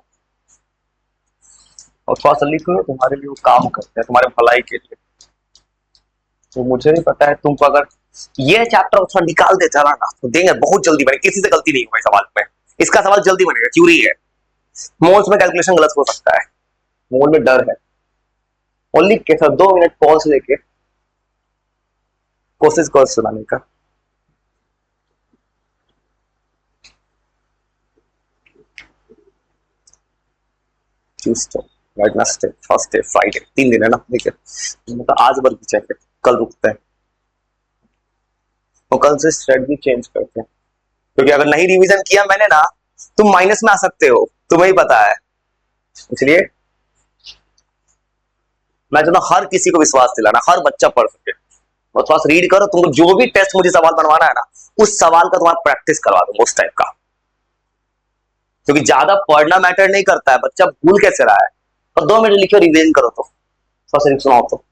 और थोड़ा सा लिख लो, तुम्हारे लिए वो काम करते हैं, तुम्हारे भलाई के लिए। तो मुझे नहीं पता है, तुमको अगर ये चैप्टर थोड़ा निकाल दे चला ना तो देंगे, बहुत जल्दी बनेगा, किसी से गलती नहीं हुई सवाल में, इसका सवाल जल्दी बनेगा, क्यूरी है। मोल्स में कैलकुलेशन गलत हो सकता है, मोल में डर है। ओनली के साथ 2 मिनट पॉज लेके कोशिश कर सुनाने का। ट्यूसडे, वेडनेसडे, थर्सडे, फ्राइडे, 3 दिन है ना, देखिए तो आज भर खींचेंगे, कल रुकते हैं और कल से स्ट्रेटजी चेंज करते हैं, क्योंकि अगर नहीं रिवीजन किया मैंने ना, तुम माइनस में आ सकते हो, तुम्हें ही पता है। इसलिए मैं चाहता हूं हर किसी को विश्वास दिलाना, हर बच्चा पढ़ सके, और थोड़ा सा रीड करो, तुमको जो भी टेस्ट मुझे सवाल बनवाना है ना, उस सवाल का तुम्हारा प्रैक्टिस करवा दो उस टाइप का, क्योंकि ज्यादा पढ़ना मैटर नहीं करता है, बच्चा भूल कैसे रहा है। और 2 मिनट लिखो, रिवीजन करो, तो थोड़ा सा सुनाओ तो।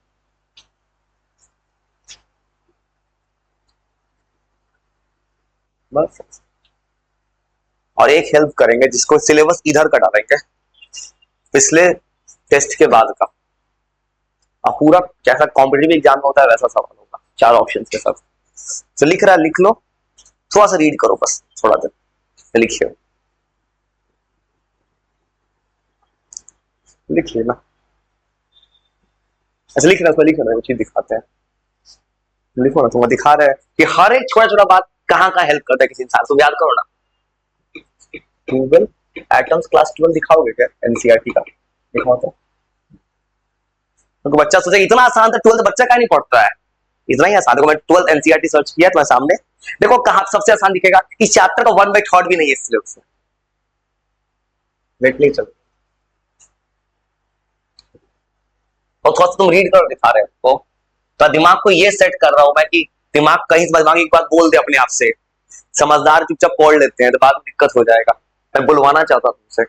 बस, और एक हेल्प करेंगे, जिसको सिलेबस इधर का डालेंगे पिछले टेस्ट के बाद का, अब पूरा जैसा कॉम्पिटिटिव एग्जाम में होता है वैसा सवाल होगा, 4 ऑप्शन के साथ। तो लिख रहा है, लिख लो, थोड़ा सा रीड करो, बस थोड़ा देर लिखिए, लिख लेना, ऐसे लिख रहा है, लिख रहा है, वो चीज दिखाते हैं, लिखो ना, तुम्हें दिखा रहे हैं कि हर एक छोटा छोटा बात कहाँ कहाँ हेल्प करता है किसी इंसान को, याद करो ना। गूगल एटम्स क्लास 12 दिखाओगे क्या, एनसीईआरटी का दिखाओ तो बच्चा सोचे इतना आसान था 12th, बच्चा क्या नहीं पढ़ता है, इतना ही आसान। देखो मैं 12th एनसीईआरटी सर्च किया तुम्हारे सामने, देखो कहाँ सबसे आसान दिखेगा, इस चैप्टर का 1/3 भी नहीं है इस सिलेबस में, वेट नहीं चल, और थोड़ा सा तुम रीड कर दिखा रहे हो, तो दिमाग को ये सेट कर रहा हूं मैं कि दिमाग कहीं दिमाग एक बात बोल दे अपने आप से, समझदार चुपचाप पढ़ लेते हैं, तो बाद में दिक्कत हो जाएगा। मैं बुलवाना चाहता तुमसे,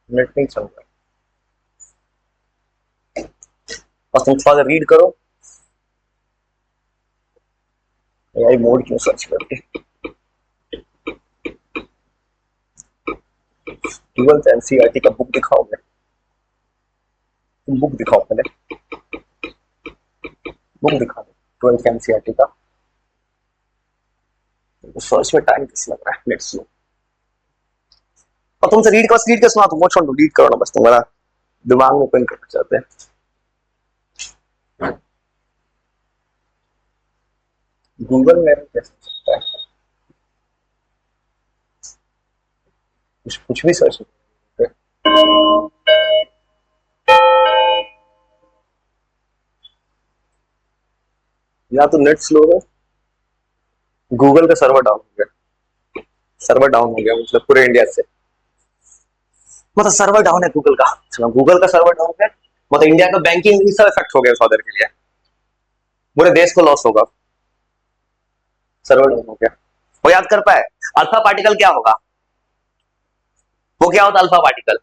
नेट नहीं चल रहा, बस तुम थोड़ा सा रीड करो। एआई मोड क्यों सर्च करके, ट्वेल्थ एनसीईआरटी का बुक दिखाओगे, तुम बुक दिखाओ पहले, बुक दिखा दो 12th एनसीईआरटी का, सर्च में टाइम किस लग रहा है, लेट्स सी। और तुमसे रीड कर सुना, तुम छोड़ दो, रीड करो ना बस, तुम्हारा दिमाग में ओपन करना चाहते हैं। गूगल में कैसे सकता है, कुछ भी सर्च करते, या तो नेट स्लो है, गूगल का सर्वर डाउन हो गया, सर्वर डाउन हो गया मतलब पूरे इंडिया से, मतलब सर्वर डाउन है गूगल का, गूगल का सर्वर डाउन है, मतलब इंडिया का बैंकिंग सब इफेक्ट हो गया उस ऑर्डर के लिए, पूरे देश को लॉस होगा, सर्वर डाउन हो गया। वो याद कर पाए अल्फा पार्टिकल क्या होगा? वो क्या होता है अल्फा पार्टिकल?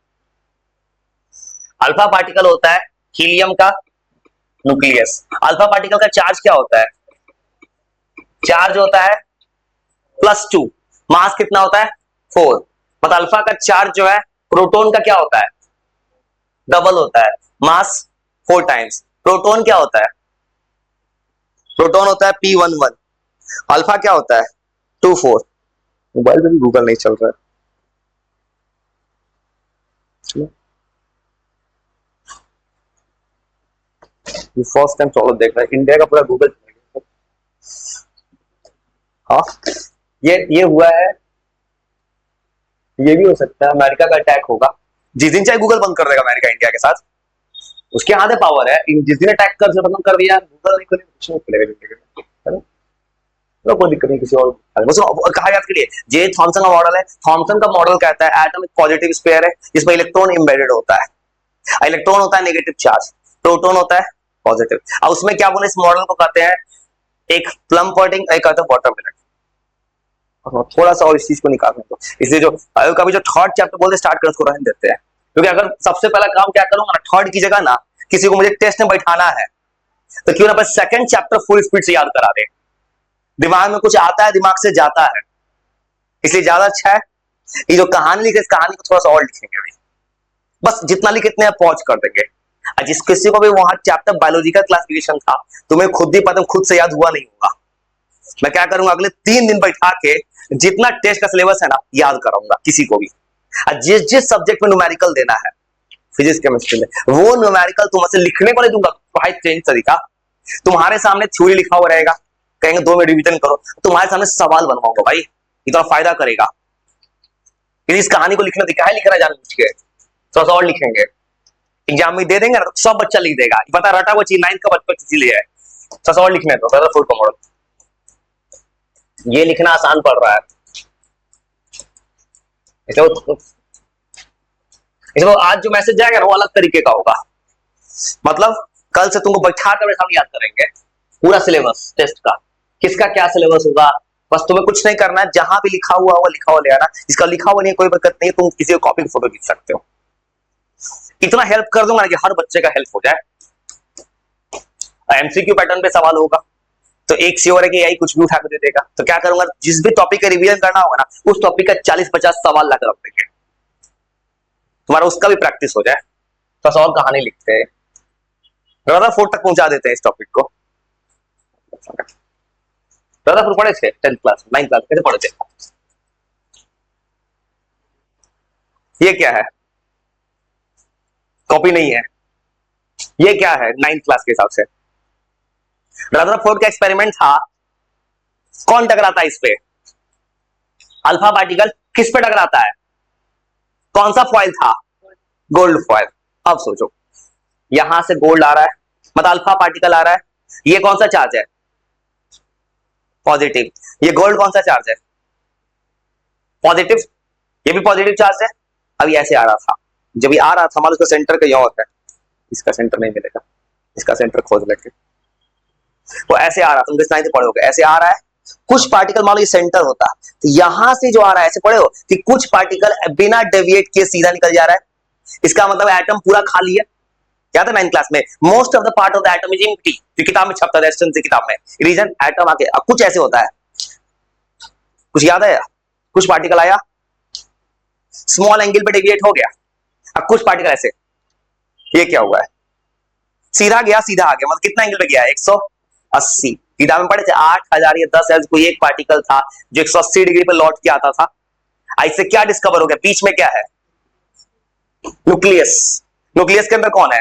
अल्फा पार्टिकल होता है हीलियम का न्यूक्लियस। अल्फा पार्टिकल का चार्ज क्या होता है? चार्ज होता है +2, मास कितना होता है? 4। मतलब अल्फा का चार्ज जो है प्रोटॉन का क्या होता है? डबल होता है, मास 4 टाइम्स। प्रोटॉन क्या होता है? प्रोटॉन होता है P11। अल्फा क्या होता है? 24। मोबाइल में भी गूगल नहीं चल रहा है, ये फर्स्ट टाइम सॉल्व देख रहा है इंडिया का पूरा गूगल। हाँ ये हुआ है, ये भी हो सकता है अमेरिका का अटैक होगा, जिस दिन चाहे गूगल बंद कर देगा अमेरिका इंडिया के साथ, उसके हाथ में पावर है, जिस दिन अटैक कर बंद कर दिया गूगल नहीं खुलेगा, कुछ नहीं खुलेगा, तो कोई दिक्कत नहीं किसी और। बस कहा याद के लिए जे थॉमसन का मॉडल है, थॉमसन का मॉडल कहता है एटम एक पॉजिटिव स्फीयर है जिसमें इलेक्ट्रॉन एम्बेडेड होता है, इलेक्ट्रॉन होता है नेगेटिव चार्ज, प्रोटॉन होता है पॉजिटिव। अब उसमें क्या बोले इस मॉडल को कहते हैं एक प्लम पॉटिंग, एक कहते हैं वाटरमेलन। थोड़ा सा और इस चीज को निकालने दो, इसलिए जो कभी जो थर्ड चैप्टर बोलते स्टार्ट कर उसको रहने देते हैं, क्योंकि अगर सबसे पहला काम क्या करूंगा ना, थर्ड की जगह ना किसी को मुझे टेस्ट में बैठाना है तो क्यों ना सेकंड चैप्टर फुल स्पीड से याद करा दे, दिमाग में कुछ आता है दिमाग से जाता है, इसलिए ज्यादा अच्छा है ये जो कहानी लिखे इस कहानी को थोड़ा सा और लिखेंगे अभी, बस जितना लिखे इतने पहुंच कर देंगे। जिस किसी को भी वहां चैप्टर बायोलॉजिकल क्लासिफिकेशन था तुम्हें खुद ही पता खुद से याद हुआ नहीं होगा, मैं क्या करूंगा अगले 3 दिन बैठा के जितना टेस्ट का सिलेबस है ना याद कराऊंगा किसी को भी, जिस जिस सब्जेक्ट में न्यूमेरिकल देना है फिजिक्स केमिस्ट्री में वो न्यूमेरिकल तुमसे लिखने को नहीं दूंगा, भाई चेंज तरीका, तुम्हारे सामने थ्योरी लिखा हुआ रहेगा, कहेंगे 2 में रिवीजन करो, तुम्हारे सामने सवाल बनवाऊंगा भाई, इतना फायदा करेगा। इस कहानी को लिखना दिखा है, लिखना जान पूछ के थोड़ा सा और लिखेंगे, एग्जाम में दे देंगे ना सब बच्चा लिख देगा, पता रटा वो चीज 9th का बच्चा इसीलिए है, थोड़ा सा और लिखने दो रदरफोर्ड का मॉडल, ये लिखना आसान पड़ रहा है, इसलिए आज जो मैसेज जाएगा ना वो अलग तरीके का होगा, मतलब कल से तुमको बैठा कर याद करेंगे पूरा सिलेबस टेस्ट का, किसका क्या सिलेबस होगा, बस तुम्हें कुछ नहीं करना है, जहां भी लिखा हुआ ले आना, जिसका लिखा हुआ नहीं कोई दिक्कत नहीं, तुम किसी कॉपी की फोटो खींच सकते हो, इतना हेल्प कर दूंगा ना कि हर बच्चे का हेल्प हो जाए। एमसीक्यू पैटर्न पे सवाल होगा तो एक श्योर है कि यही कुछ भी उठा कर दे देगा, तो क्या करूंगा जिस भी टॉपिक का रिवीजन करना होगा ना उस टॉपिक का 40-50 सवाल लाकर रख देंगे, तुम्हारा उसका भी प्रैक्टिस हो जाए, तो और कहानी लिखते हैं रदरफोर्ड तक पहुंचा देते हैं इस टॉपिक को। रदरफोर्ड पढ़े थे 10th क्लास 9th क्लास कैसे पढ़े थे? ये क्या है? कॉपी नहीं है, ये क्या है 9th क्लास के हिसाब से? रदरफोर्ड का एक्सपेरिमेंट था, कौन टकराता है इस पे? अल्फा पार्टिकल किस पे टकराता है? कौन सा फॉइल था? Gold foil. अब सोचो यहां से गोल्ड आ रहा है, मतलब अल्फा पार्टिकल आ रहा है, ये कौन सा चार्ज है? पॉजिटिव। ये गोल्ड कौन सा चार्ज है? पॉजिटिव। ये भी पॉजिटिव चार्ज है। अब ये ऐसे आ रहा था, जब ये आ रहा था मान लो इसका सेंटर कहीं और है, इसका सेंटर नहीं मिलेगा, इसका सेंटर खोज लेके, वो ऐसे आ रहा था, तुम किस पढ़े होगे, ऐसे आ रहा है, कुछ पार्टिकल मान लो ये सेंटर होता तो यहां से जो आ रहा है ऐसे पढ़े हो कि कुछ पार्टिकल बिना डेविएट किए सीधा निकल जा रहा है, इसका मतलब एटम पूरा खाली है। याद है 9th क्लास में most of the part of the atom is empty, जो किताब में छपता है एस्टन से किताब में, रीजन एटम आके अब कुछ ऐसे होता है, कुछ याद है, कुछ पार्टिकल आया स्मॉल एंगल पे डेविएट हो गया, अब कुछ पार्टिकल ऐसे, ये क्या हुआ है? सीधा गया सीधा आ गया, मतलब कितना एंगल पे गया? 180। किताब में पढ़े थे 8000 या 10,000 कोई एक पार्टिकल था जो 180 डिग्री पे लौट के आता था, इससे क्या डिस्कवर हो गया? बीच में क्या है? न्यूक्लियस। न्यूक्लियस के अंदर कौन है?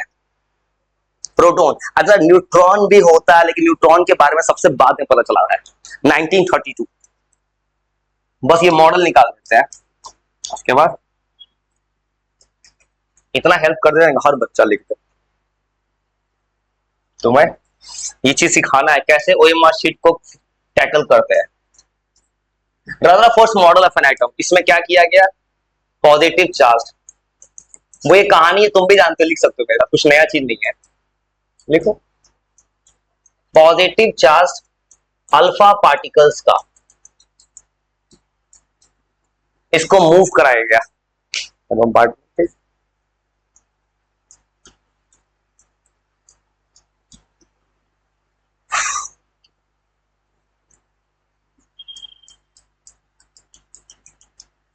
प्रोटॉन। अच्छा न्यूट्रॉन भी होता है, लेकिन न्यूट्रॉन के बारे में सबसे बाद में पता चला है 1932। बस ये मॉडल निकाल देते हैं, उसके बाद इतना हेल्प कर देंगे हर बच्चा लिख दे। तुम्हें ये चीज सिखाना है कैसे ओएमआर शीट को टैकल करते हैं। Rutherford model of an atom, इसमें क्या किया गया? पॉजिटिव चार्ज वो ये कहानी है, तुम भी जानते हो, लिख सकते हो, मेरा कुछ नया चीज नहीं है। लिखो, पॉजिटिव चार्ज अल्फा पार्टिकल्स का इसको मूव कराया गया।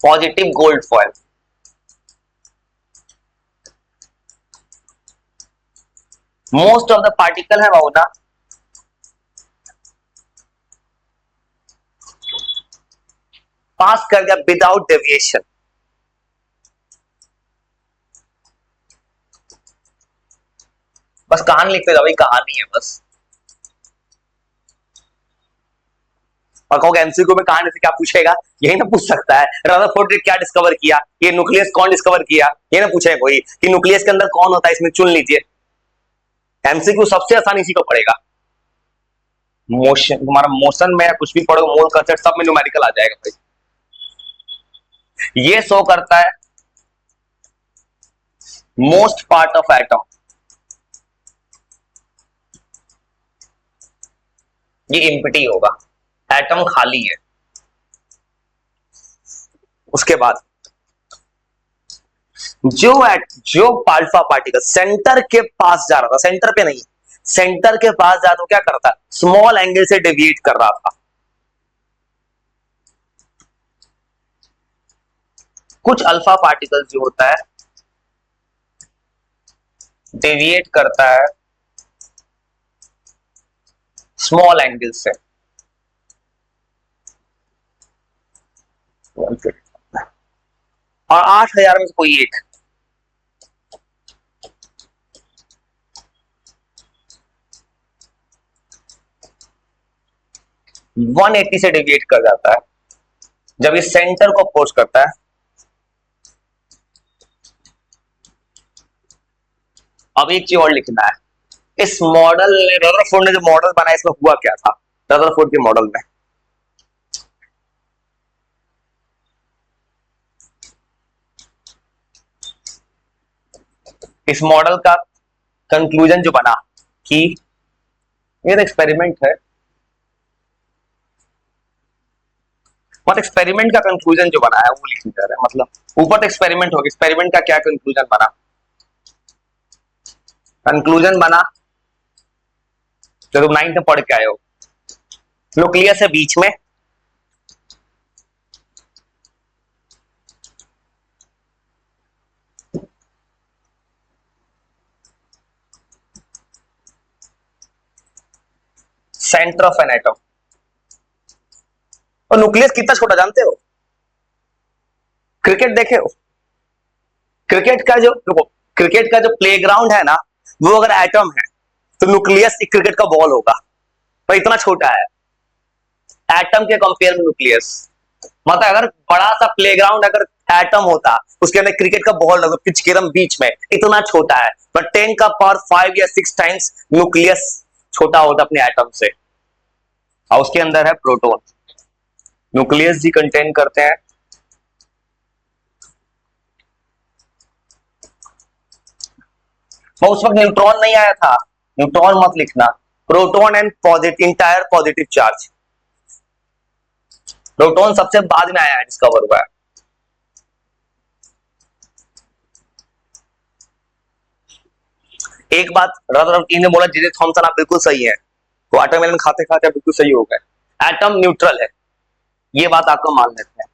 Positive gold foil, most of the particle है वो ना पास कर गया विदाउट डेविएशन। बस कहानी लिखते जाओ, कहानी है बस। और कहोगे एमसीक्यू में कहानी से क्या पूछेगा, यही ना पूछ सकता है रदरफोर्ड ने क्या डिस्कवर किया, ये न्यूक्लियस कौन डिस्कवर किया, ये ना पूछेगा कोई कि न्यूक्लियस के अंदर कौन होता है, इसमें चुन लीजिए। एमसीक्यू सबसे आसान इसी को पड़ेगा। मोशन, तुम्हारा मोशन में कुछ भी पढ़ो, मोल कंसेप्ट सब में न्यूमेरिकल आ जाएगा भाई। ये शो करता है मोस्ट पार्ट ऑफ एटम, ये एम्प्टी होगा, एटम खाली है। उसके बाद जो अल्फा पार्टिकल सेंटर के पास जा रहा था, सेंटर पे नहीं, सेंटर के पास जा तो क्या करता, स्मॉल एंगल से डेविएट कर रहा था। कुछ अल्फा पार्टिकल जो होता है डेविएट करता है स्मॉल एंगल से। और 8000 में से कोई एक, वन 180 से डेविएट कर जाता है जब ये सेंटर को अप्रोच करता है। अब एक चीज और लिखना है, इस मॉडल ने, रदरफोर्ड ने जो मॉडल बनाया, इसमें हुआ क्या था रदरफोर्ड के मॉडल में। इस मॉडल का कंक्लूजन जो बना कि ये तो एक्सपेरिमेंट है, और एक्सपेरिमेंट का कंक्लूजन जो बना है वो लिखने जा रहा है। मतलब ऊपर तो एक्सपेरिमेंट होगा, एक्सपेरिमेंट का क्या कंक्लूजन बना, कंक्लूजन बना जो तुम 9th में पढ़ के आए हो, न्यूक्लियस है बीच में, सेंटर ऑफ एन एटम। और न्यूक्लियस कितना छोटा जानते हो, क्रिकेट देखे हो, क्रिकेट का जो, क्रिकेट का जो प्लेग्राउंड है ना, वो अगर एटम है तो न्यूक्लियस एक क्रिकेट का बॉल होगा, तो इतना छोटा है एटम के कंपेयर में न्यूक्लियस। मतलब अगर बड़ा सा प्लेग्राउंड अगर एटम होता, उसके अंदर क्रिकेट का बॉल लगा पिच के बीच में, इतना छोटा है, पर 10 का पावर 5 या 6 टाइम्स न्यूक्लियस छोटा होता अपने एटम से। और उसके अंदर है प्रोटॉन, न्यूक्लियस जी कंटेन करते हैं उस वक्त न्यूट्रॉन नहीं आया था, न्यूट्रॉन मत लिखना, proton and positive, entire positive charge. Proton सबसे बाद में आया है, डिस्कवर हुआ है। एक बात रदरफोर्ड ने बोला, जे थॉमसन आप बिल्कुल सही है, वाटरमेलन खाते खाते बिल्कुल सही हो गए, एटम न्यूट्रल है, ये बात आपको मान लेते हैं।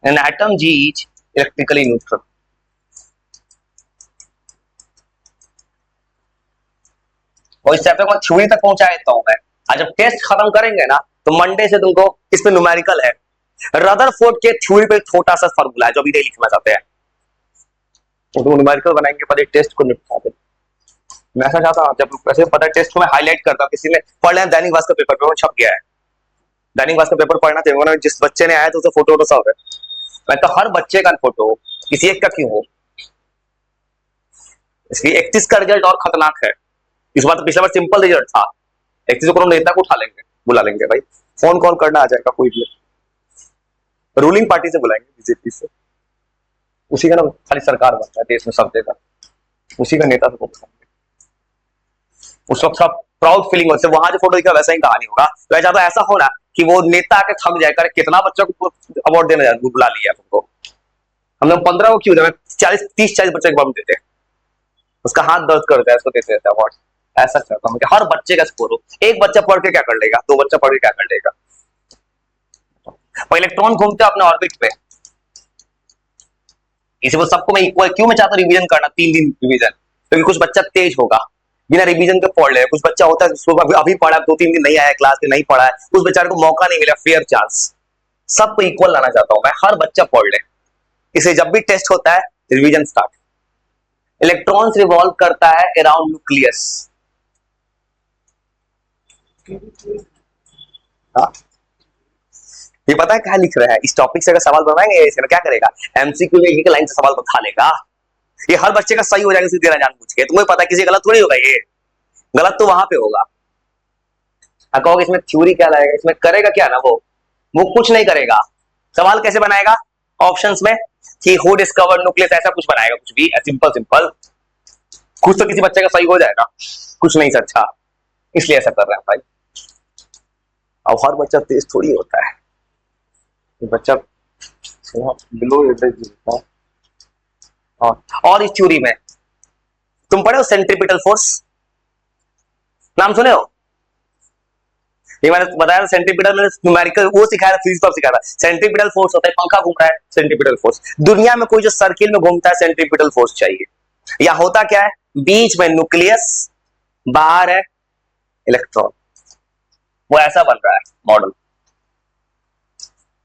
एन एटम जी इज इलेक्ट्रिकली न्यूट्रल। और इस चैप्टर को थ्योरी तक पहुंचा देता हूं मैं। आज जब टेस्ट खत्म करेंगे ना, तो मंडे से तुमको इसमें न्यूमेरिकल है। रदरफोर्ड के थ्योरी पे छोटा सा फॉर्मूला है जो अभी नहीं लिखना चाहते हैं, तो न्यूमेरिकल बनाएंगे, पर एक टेस्ट को निपटा दे। मैं ऐसा चाहता हूं, जब वैसे पता टेस्ट को मैं हाईलाइट करता हूं, किसी ने पढ़ लिया दैनिक भास्कर पेपर में छप गया है, दैनिक भास्कर पेपर पढ़ना चाहिए, जिस बच्चे ने आया तो उसे फोटो सब है। मैं तो हर बच्चे का फोटो, किसी एक का क्यों हो, इसलिए 31 का रिजल्ट और खतरनाक है। इस बार तो पिछला बार सिंपल रिजल्ट था, 31 को नेता को उठा लेंगे, बुला लेंगे भाई, फोन कॉल करना आ जाएगा, कोई भी रूलिंग पार्टी से बुलाएंगे, बीजेपी से। उसी का ना खाली सरकार बनता है देश में सब जगह, उसी का नेता सबको पसंद है। उस वक्त सब प्राउड फीलिंग होती है, वहां जो फोटो दिखा वैसा ही कहानी होगा। तो ऐसा तो ऐसा हो ना कि वो नेता आके थक जाए, करे कितना बच्चों को अवार्ड देने बुला लिया तुमको, हम लोग 15 को क्यों दें, 40 बच्चे को हम देते हैं, उसका हाथ दर्द करता है, उसको देते रहते अवार्ड। ऐसा चाहता हूँ कि हर बच्चे का स्कोर हो। एक बच्चा पढ़ के क्या कर लेगा, दो बच्चा पढ़ के क्या कर लेगा। और इलेक्ट्रॉन घूमते हैं अपने ऑर्बिट पे, इसी वो सबको मैं इक्वल क्यों मैं चाहता हूँ रिवीजन करना, 3 दिन रिवीजन, क्योंकि कुछ बच्चा तेज होगा बिना रिवीजन के पढ़ ले, कुछ बच्चा होता है अभी पढ़ा 2-3 दिन नहीं आया क्लास में, नहीं पढ़ा है, उस बेचारे को मौका नहीं मिला, फेयर चांस। सबको इक्वल लाना चाहता हूं मैं, हर बच्चा पढ़ ले। इसे जब भी टेस्ट होता है रिवीजन स्टार्ट। इलेक्ट्रॉन्स रिवॉल्व करता है अराउंड न्यूक्लियस। हाँ, ये पता है क्या लिख रहा है, इस टॉपिक से अगर सवाल बनाएंगे इसका क्या करेगा, एमसीक्यू में एक लाइन से सवाल बता लेगा, ये हर बच्चे का सही हो जाएगा सीधे जानबूझ के, तुम्हें पता है किसी गलत थोड़ी होगा, ये गलत तो वहां पे होगा। कहोगे इसमें थ्योरी क्या लाएगा, इसमें करेगा क्या ना, वो कुछ नहीं करेगा। सवाल कैसे बनाएगा, ऑप्शंस में कि हु डिस्कवर्ड न्यूक्लियस, ऐसा कुछ बनाएगा, कुछ भी सिंपल सिंपल, कुछ तो किसी बच्चे का सही हो जाएगा, कुछ नहीं अच्छा, इसलिए ऐसा कर रहा है भाई। अब हर बच्चा तेज थोड़ी होता है, बच्चा बिलो एवरेज होता है। और इस थ्योरी में तुम पढ़े हो सेंट्रीपिटल फोर्स, नाम सुने हो, ये मैंने बताया सेंट्रीपिटल में न्यूमेरिकल वो सिखाया था, फिजिक्स सिखाया था। सेंट्रीपिटल फोर्स होता है, पंखा घूम रहा है, सेंट्रीपिटल फोर्स। दुनिया में कोई जो सर्किल में घूमता है सेंट्रीपिटल फोर्स चाहिए। या होता क्या है, बीच में न्यूक्लियस, बाहर है इलेक्ट्रॉन, वो ऐसा बन रहा है मॉडल।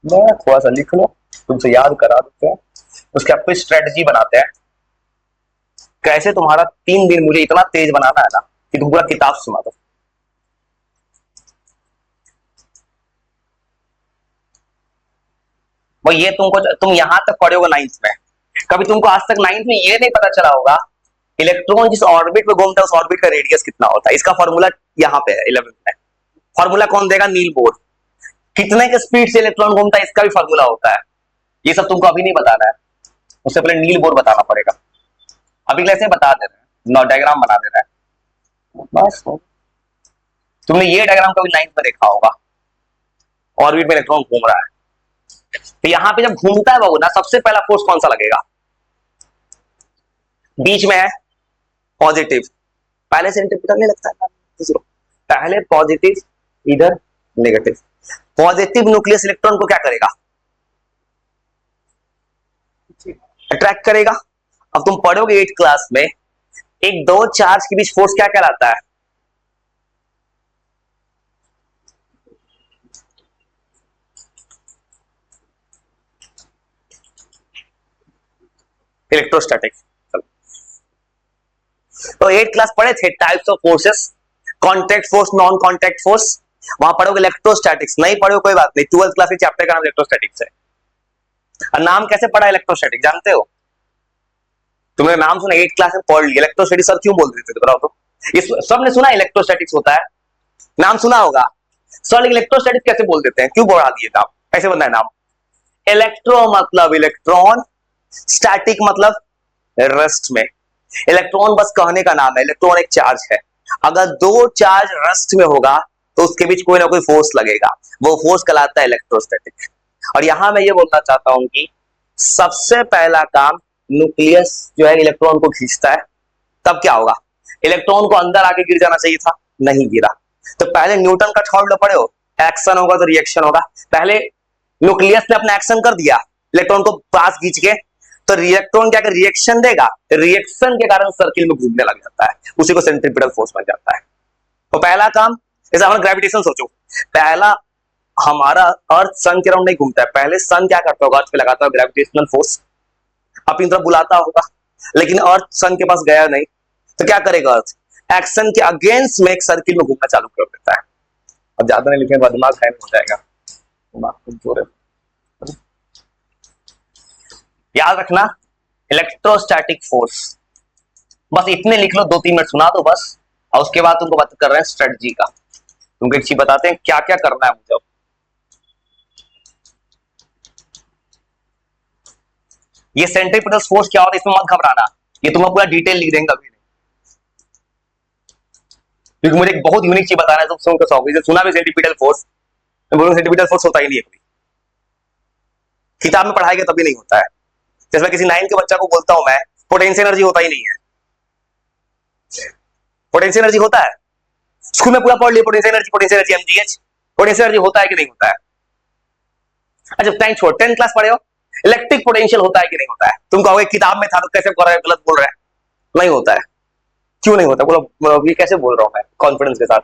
मैं थोड़ा सा लिख लो, तुमसे याद करा देते हैं, उसके आपको स्ट्रेटजी बनाते हैं कैसे तुम्हारा 3 दिन मुझे इतना तेज बनाना है ना कि तुम पूरा किताब सुना दो। वो ये तुम यहां तक पढ़े होगा 9th में, कभी तुमको आज तक 9th में ये नहीं पता चला होगा इलेक्ट्रॉन जिस ऑर्बिट में घूमता है उस ऑर्बिट का रेडियस कितना होता है। इसका फॉर्मूला यहाँ पे है 11th में। फॉर्मूला कौन देगा, नील बोर। कितने के स्पीड से इलेक्ट्रॉन घूमता है इसका भी फॉर्मूला होता है। ये सब तुमको अभी नहीं बताना है, उससे पहले नील बोर बताना पड़ेगा। अभी कैसे बता दे रहे हैं, डायग्राम बना दे रहे हैं बस। तुमने ये डायग्राम कभी 9th में देखा होगा, ऑर्बिट में इलेक्ट्रॉन घूम रहा है, तो यहां पे जब घूमता है बाबू ना, सबसे पहला फोर्स कौन सा लगेगा, बीच में है पॉजिटिव, पहले सेंट्रीपिटल नहीं लगता है, पहले पॉजिटिव इधर नेगेटिव। पॉजिटिव न्यूक्लियस इलेक्ट्रॉन को क्या करेगा, अट्रैक्ट करेगा। अब तुम पढ़ोगे 8th क्लास में, एक दो चार्ज के बीच फोर्स क्या कहलाता है, इलेक्ट्रोस्टैटिक। तो 8th क्लास पढ़े थे types of forces, contact force, non contact force, वहां पढ़ोगे इलेक्ट्रोस्टैटिक्स। नहीं पढ़ो कोई बात नहीं, 12th क्लास के चैप्टर का नाम इलेक्ट्रोस्टैटिक्स है। और नाम कैसे पढ़ा इलेक्ट्रोस्टैटिक जानते हो, तुमने नाम सुना 8th क्लास में पढ़ लिया, इलेक्ट्रोस्टैटिक सर क्यों बोल देते थे बताओ तो, ये सबने सुना इलेक्ट्रोस्टैटिक्स होता है, नाम सुना होगा सर, लेकिन इलेक्ट्रोस्टैटिक कैसे बोल देते हैं, क्यों बढ़ा दिए नाम, कैसे बनना है नाम। इलेक्ट्रो मतलब इलेक्ट्रॉन, स्टैटिक मतलब रेस्ट में। इलेक्ट्रॉन बस कहने का नाम है, इलेक्ट्रॉन एक चार्ज है, अगर दो चार्ज रेस्ट में होगा तो उसके बीच कोई ना कोई फोर्स लगेगा, वो फोर्स कहलाता है इलेक्ट्रोस्टैटिक। और यहां मैं ये बोलना चाहता हूं कि सबसे पहला काम, न्यूक्लियस जो है इलेक्ट्रॉन को खींचता है, तब क्या होगा, इलेक्ट्रॉन को अंदर आके गिर जाना चाहिए था, नहीं गिरा। तो पहले न्यूटन का थर्ड लॉ पढ़े हो, एक्शन होगा तो रिएक्शन होगा। पहले न्यूक्लियस ने अपना एक्शन कर दिया इलेक्ट्रॉन को पास खींच के, तो इलेक्ट्रॉन क्या कर रिएक्शन देगा, रिएक्शन के कारण सर्किल में घूमने लग जाता है, उसी को सेंट्रीपिटल फोर्स बन जाता है। तो पहला काम, जैसे हमारा ग्रेविटेशन सोचो, पहला हमारा अर्थ सन के अराउंड नहीं घूमता है, पहले सन क्या करता होगा, अर्थ पे लगाता है ग्रेविटेशनल फोर्स, अपनी तरफ बुलाता होगा, लेकिन अर्थ सन के पास गया नहीं, तो क्या करेगा अर्थ, एक्शन के अगेंस्ट में एक सर्किल में घूमना चालू कर देता है। अब ज्यादा नहीं लिखने के बाद दिमाग हैंग हो जाएगा, दिमाग कमजोर है। याद रखना इलेक्ट्रोस्टैटिक फोर्स, बस इतने लिख लो, 2-3 मिनट सुना दो बस, और उसके बाद तुमको बात कर रहे हैं स्ट्रेटजी का, तुमको एक चीज बताते हैं क्या क्या करना है मुझे। ये सेंट्रीपिटल फोर्स क्या होता है इसमें मत घबराना, ये तुम्हें पूरा डिटेल लिख देंगे अभी, क्योंकि मुझे एक बहुत यूनिक चीज बताना है, तुम सुनकर सौगी सुना भी सेंट्रीपिटल फोर्स, मैं बोलूँ सेंट्रीपिटल फोर्स होता ही नहीं है कभी, किताब में पढ़ाएगा तभी नहीं होता है। जैसे मैं किसी 9 के बच्चा को बोलता हूं मैं पोटेंशियल एनर्जी होता ही नहीं है, पोटेंशियल एनर्जी होता है, स्कूल में पूरा पढ़ लिया potential energy MGH, potential energy होता है कि नहीं होता है। अच्छा टाइम छोड़, 10th क्लास पढ़े हो, इलेक्ट्रिक पोटेंशियल होता है कि नहीं होता है। तुम कहोगे किताब में था तो कैसे कर रहे हैं, गलत बोल रहे हैं, नहीं होता है। क्यों नहीं होता बोलो, ये कैसे बोल रहा हूं मैं कॉन्फिडेंस के साथ,